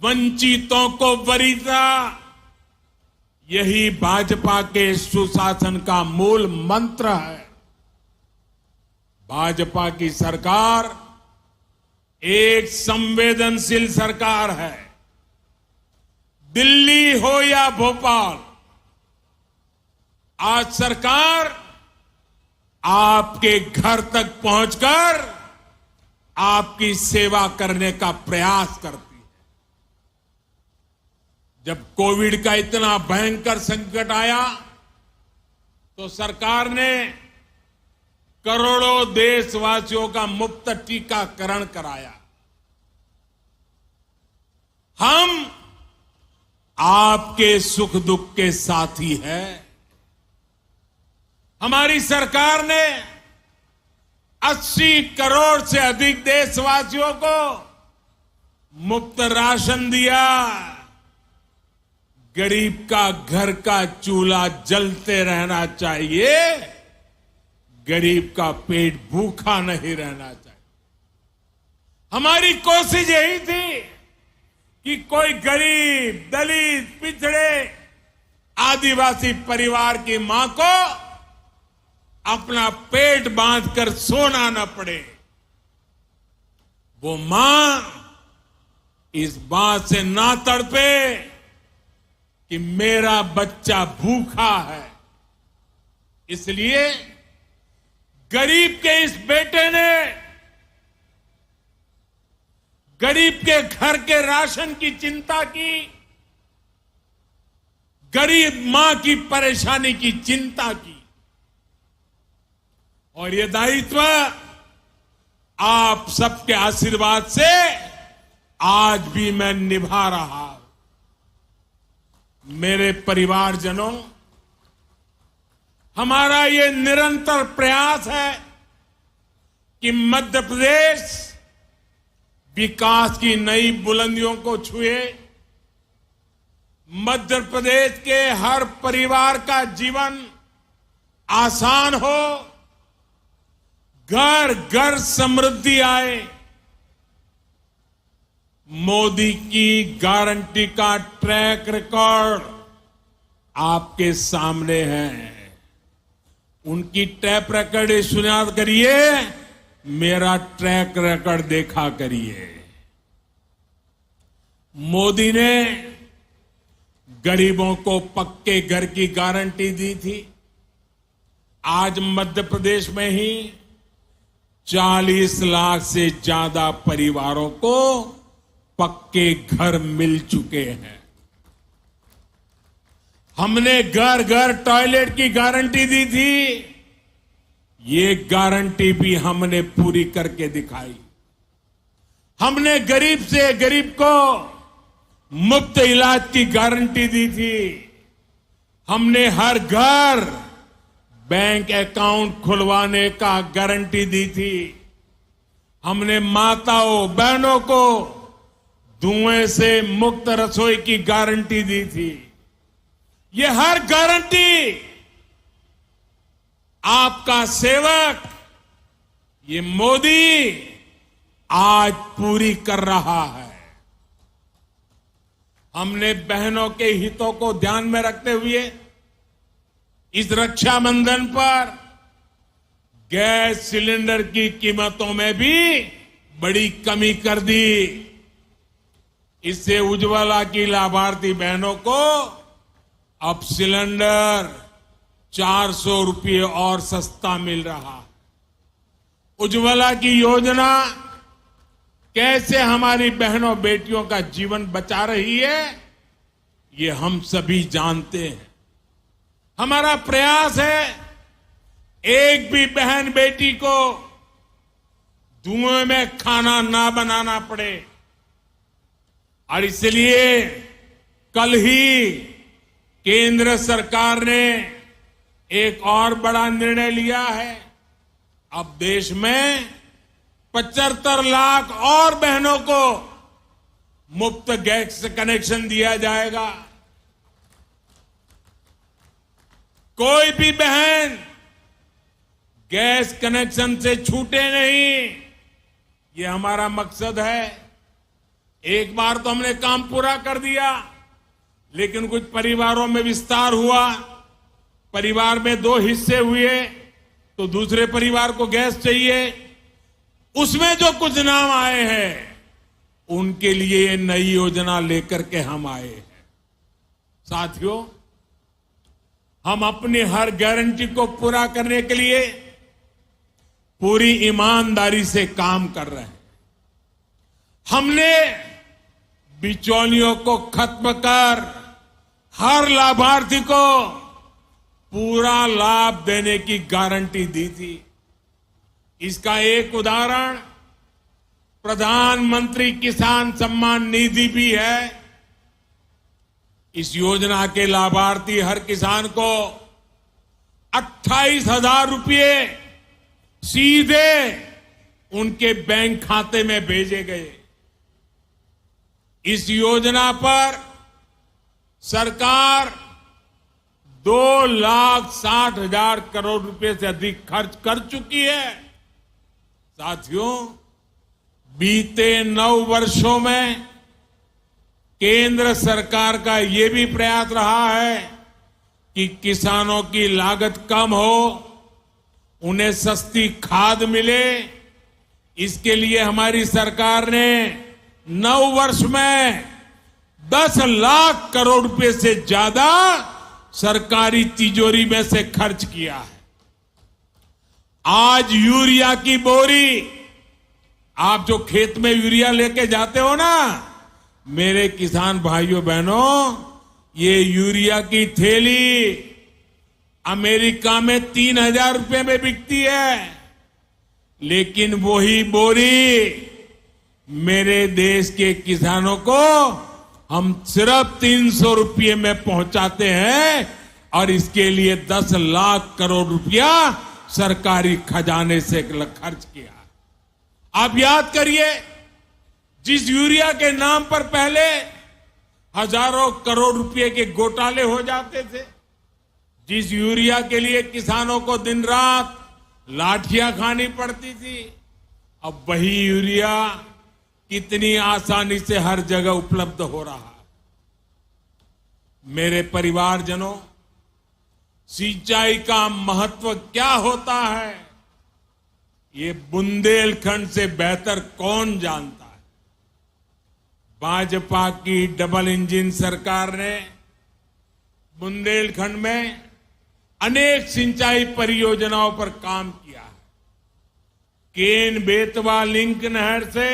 वंचितों को वरीयता, यही भाजपा के सुशासन का मूल मंत्र है। भाजपा की सरकार एक संवेदनशील सरकार है। दिल्ली हो या भोपाल, आज सरकार आपके घर तक पहुंचकर आपकी सेवा करने का प्रयास करती है। जब कोविड का इतना भयंकर संकट आया तो सरकार ने करोड़ों देशवासियों का मुफ्त टीकाकरण कराया। हम आपके सुख दुख के साथी हैं। हमारी सरकार ने 80 करोड़ से अधिक देशवासियों को मुफ्त राशन दिया। गरीब का घर का चूल्हा जलते रहना चाहिए, गरीब का पेट भूखा नहीं रहना चाहिए। हमारी कोशिश यही थी कि कोई गरीब, दलित, पिछड़े, आदिवासी परिवार की मां को अपना पेट बांधकर सोना न पड़े। वो मां इस बात से ना तड़पे कि मेरा बच्चा भूखा है। इसलिए गरीब के इस बेटे ने गरीब के घर के राशन की चिंता की, गरीब मां की परेशानी की चिंता की, और ये दायित्व आप सबके आशीर्वाद से आज भी मैं निभा रहा हूं। मेरे परिवारजनों, हमारा ये निरंतर प्रयास है कि मध्य प्रदेश विकास की नई बुलंदियों को छुए, मध्य प्रदेश के हर परिवार का जीवन आसान हो, घर घर समृद्धि आए। मोदी की गारंटी का ट्रैक रिकॉर्ड आपके सामने है। उनकी ट्रैक रिकॉर्ड सुना करिए, मेरा ट्रैक रिकॉर्ड देखा करिए। मोदी ने गरीबों को पक्के घर की गारंटी दी थी। आज मध्य प्रदेश में ही 40 लाख से ज्यादा परिवारों को पक्के घर मिल चुके हैं। हमने घर घर टॉयलेट की गारंटी दी थी, ये गारंटी भी हमने पूरी करके दिखाई। हमने गरीब से गरीब को मुफ्त इलाज की गारंटी दी थी। हमने हर घर बैंक अकाउंट खुलवाने का गारंटी दी थी। हमने माताओं बहनों को धुएं से मुक्त रसोई की गारंटी दी थी। ये हर गारंटी आपका सेवक ये मोदी आज पूरी कर रहा है। हमने बहनों के हितों को ध्यान में रखते हुए इस रक्षाबंधन पर गैस सिलेंडर की कीमतों में भी बड़ी कमी कर दी। इससे उज्ज्वला की लाभार्थी बहनों को अब सिलेंडर 400 रुपये और सस्ता मिल रहा। उज्ज्वला की योजना कैसे हमारी बहनों बेटियों का जीवन बचा रही है, ये हम सभी जानते हैं। हमारा प्रयास है एक भी बहन बेटी को धुएं में खाना ना बनाना पड़े, और इसलिए कल ही केंद्र सरकार ने एक और बड़ा निर्णय लिया है। अब देश में 75 लाख और बहनों को मुफ्त गैस कनेक्शन दिया जाएगा। कोई भी बहन गैस कनेक्शन से छूटे नहीं, ये हमारा मकसद है। एक बार तो हमने काम पूरा कर दिया, लेकिन कुछ परिवारों में विस्तार हुआ। परिवार में 2 हिस्से हुए तो दूसरे परिवार को गैस चाहिए। उसमें जो कुछ नाम आए हैं उनके लिए ये नई योजना लेकर के हम आए हैं। साथियों, हम अपनी हर गारंटी को पूरा करने के लिए पूरी ईमानदारी से काम कर रहे हैं। हमने बिचौलियों को खत्म कर हर लाभार्थी को पूरा लाभ देने की गारंटी दी थी। इसका एक उदाहरण प्रधानमंत्री किसान सम्मान निधि भी है। इस योजना के लाभार्थी हर किसान को 28,000 रुपये सीधे उनके बैंक खाते में भेजे गए। इस योजना पर सरकार 2,60,000 करोड़ रुपए से अधिक खर्च कर चुकी है। साथियों, बीते 9 वर्षों में केंद्र सरकार का ये भी प्रयास रहा है कि किसानों की लागत कम हो, उन्हें सस्ती खाद मिले। इसके लिए हमारी सरकार ने 9 वर्ष में 10 लाख करोड़ रुपए से ज्यादा सरकारी तिजोरी में से खर्च किया है। आज यूरिया की बोरी, आप जो खेत में यूरिया लेके जाते हो ना, मेरे किसान भाइयों बहनों, ये यूरिया की थैली अमेरिका में 3,000 रुपए में बिकती है, लेकिन वही बोरी मेरे देश के किसानों को हम सिर्फ 300 रुपये में पहुंचाते हैं, और इसके लिए 10 लाख करोड़ रुपया सरकारी खजाने से खर्च किया। आप याद करिए, जिस यूरिया के नाम पर पहले हजारों करोड़ रुपए के घोटाले हो जाते थे, जिस यूरिया के लिए किसानों को दिन रात लाठियां खानी पड़ती थी, अब वही यूरिया कितनी आसानी से हर जगह उपलब्ध हो रहा है। मेरे परिवारजनों, सिंचाई का महत्व क्या होता है, ये बुंदेलखंड से बेहतर कौन जानता है। भाजपा की डबल इंजन सरकार ने बुंदेलखंड में अनेक सिंचाई परियोजनाओं पर काम किया है। केन बेतवा लिंक नहर से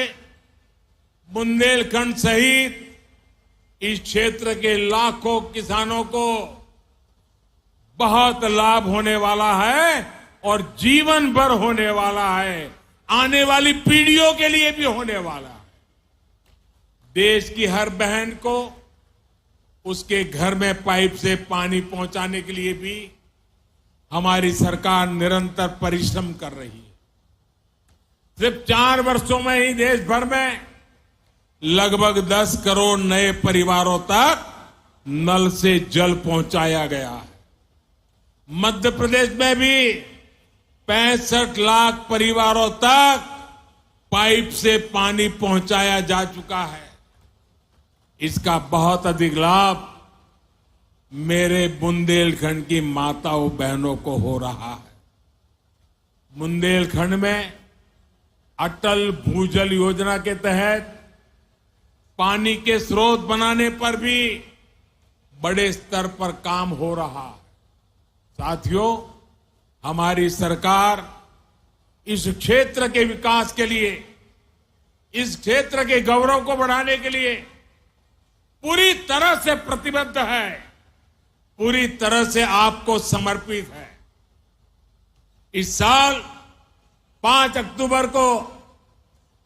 बुंदेलखंड सहित इस क्षेत्र के लाखों किसानों को बहुत लाभ होने वाला है, और जीवन भर होने वाला है, आने वाली पीढ़ियों के लिए भी होने वाला है। देश की हर बहन को उसके घर में पाइप से पानी पहुंचाने के लिए भी हमारी सरकार निरंतर परिश्रम कर रही है। सिर्फ 4 वर्षों में ही देश भर में लगभग 10 करोड़ नए परिवारों तक नल से जल पहुंचाया गया है। मध्य प्रदेश में भी 65 लाख परिवारों तक पाइप से पानी पहुंचाया जा चुका है। इसका बहुत अधिक लाभ मेरे बुंदेलखंड की माताओं बहनों को हो रहा है। बुंदेलखंड में अटल भूजल योजना के तहत पानी के स्रोत बनाने पर भी बड़े स्तर पर काम हो रहा है। साथियों, हमारी सरकार इस क्षेत्र के विकास के लिए, इस क्षेत्र के गौरव को बढ़ाने के लिए पूरी तरह से प्रतिबद्ध है, पूरी तरह से आपको समर्पित है। इस साल 5 अक्टूबर को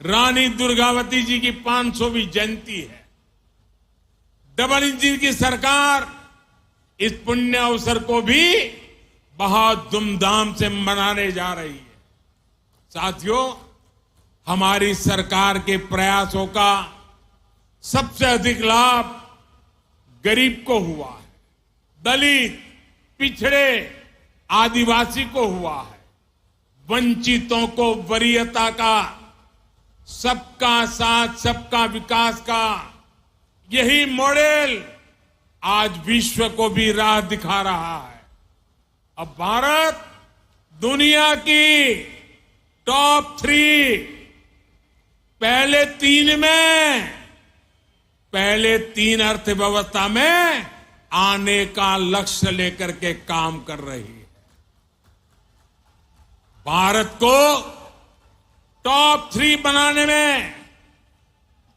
रानी दुर्गावती जी की 500वीं जयंती है। डबल इंजन की सरकार इस पुण्य अवसर को भी बहुत धूमधाम से मनाने जा रही है। साथियों, हमारी सरकार के प्रयासों का सबसे अधिक लाभ गरीब को हुआ है, दलित, पिछड़े, आदिवासी को हुआ है। वंचितों को वरीयता का, सबका साथ सबका विकास का यही मॉडल आज विश्व को भी राह दिखा रहा है। अब भारत दुनिया की टॉप 3 पहले तीन अर्थव्यवस्था में आने का लक्ष्य लेकर के काम कर रही है। भारत को टॉप 3 बनाने में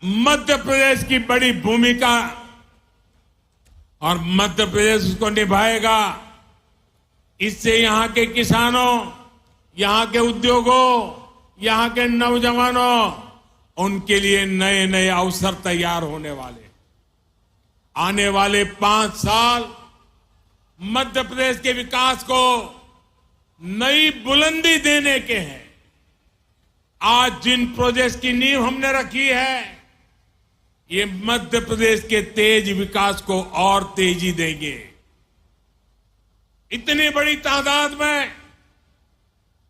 मध्य प्रदेश की बड़ी भूमिका, और मध्य प्रदेश उसको निभाएगा। इससे यहां के किसानों, यहां के उद्योगों, यहां के नौजवानों, उनके लिए नए नए अवसर तैयार होने वाले। आने वाले 5 साल मध्य प्रदेश के विकास को नई बुलंदी देने के हैं। आज जिन प्रोजेक्ट्स की नींव हमने रखी है, ये मध्य प्रदेश के तेज विकास को और तेजी देंगे। इतनी बड़ी तादाद में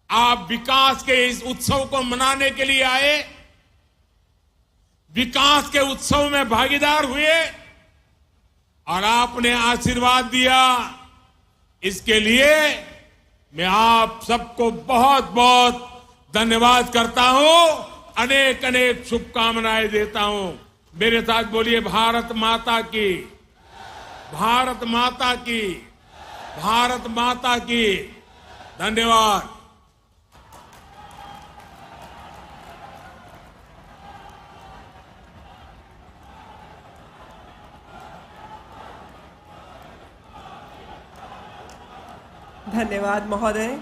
आप विकास के इस उत्सव को मनाने के लिए आए, विकास के उत्सव में भागीदार हुए और आपने आशीर्वाद दिया। इसके लिए मैं आप सबको बहुत बहुत धन्यवाद करता हूं, अनेक अनेक शुभकामनाएं देता हूं। मेरे साथ बोलिए, भारत माता की, भारत माता की, भारत माता की। धन्यवाद। धन्यवाद महोदय।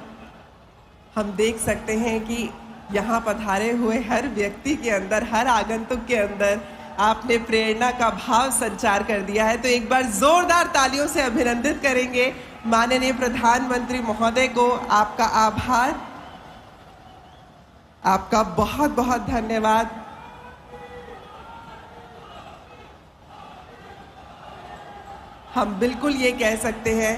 हम देख सकते हैं कि यहाँ पधारे हुए हर व्यक्ति के अंदर, हर आगंतुक के अंदर आपने प्रेरणा का भाव संचार कर दिया है। तो एक बार जोरदार तालियों से अभिनंदित करेंगे माननीय प्रधानमंत्री महोदय को। आपका आभार, आपका बहुत बहुत धन्यवाद। हम बिल्कुल ये कह सकते हैं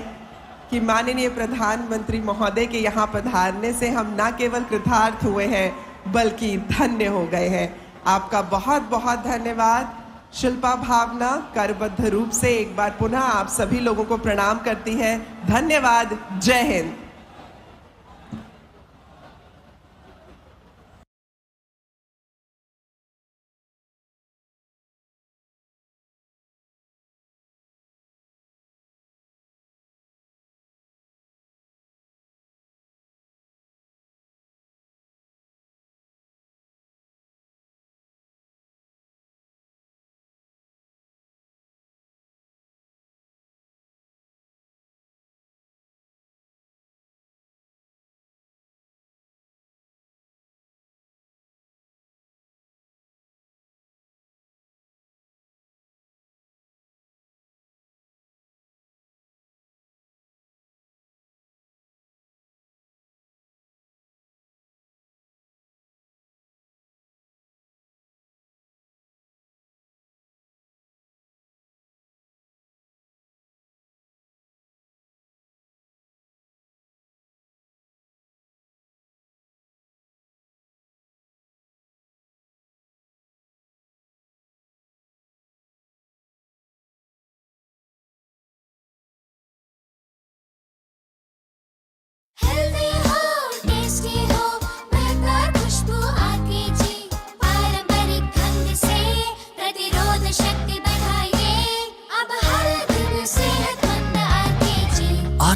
कि माननीय प्रधानमंत्री महोदय के यहाँ पधारने से हम न केवल कृतार्थ हुए हैं बल्कि धन्य हो गए हैं। आपका बहुत बहुत धन्यवाद। शिल्पा भावना करबद्ध रूप से एक बार पुनः आप सभी लोगों को प्रणाम करती है। धन्यवाद। जय हिंद।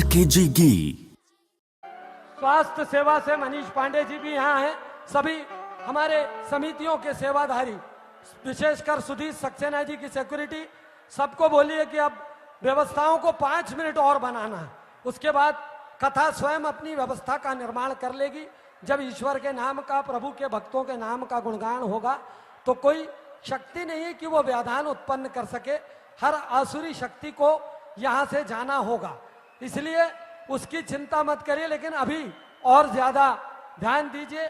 आरकेजी घी। स्वास्थ्य सेवा से मनीष पांडे जी भी यहाँ हैं। सभी हमारे समितियों के सेवाधारी, विशेषकर सुधीर सक्सेना जी की सिक्योरिटी, सबको बोलिए कि अब व्यवस्थाओं को 5 मिनट और बनाना है। उसके बाद कथा स्वयं अपनी व्यवस्था का निर्माण कर लेगी। जब ईश्वर के नाम का, प्रभु के भक्तों के नाम का गुणगान होगा तो कोई शक्ति नहीं है कि वो व्यवधान उत्पन्न कर सके। हर आसुरी शक्ति को यहाँ से जाना होगा, इसलिए उसकी चिंता मत करिए। लेकिन अभी और ज्यादा ध्यान दीजिए।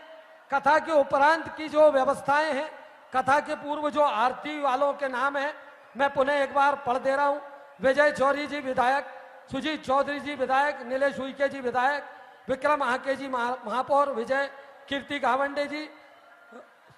कथा के उपरांत की जो व्यवस्थाएं हैं, कथा के पूर्व जो आरती वालों के नाम हैं, मैं पुनः एक बार पढ़ दे रहा हूं। विजय चौधरी जी विधायक, सुजीत चौधरी जी विधायक, नीलेश उइके जी विधायक, विक्रम आके जी महापौर, विजय कीर्ति गावंडे जी,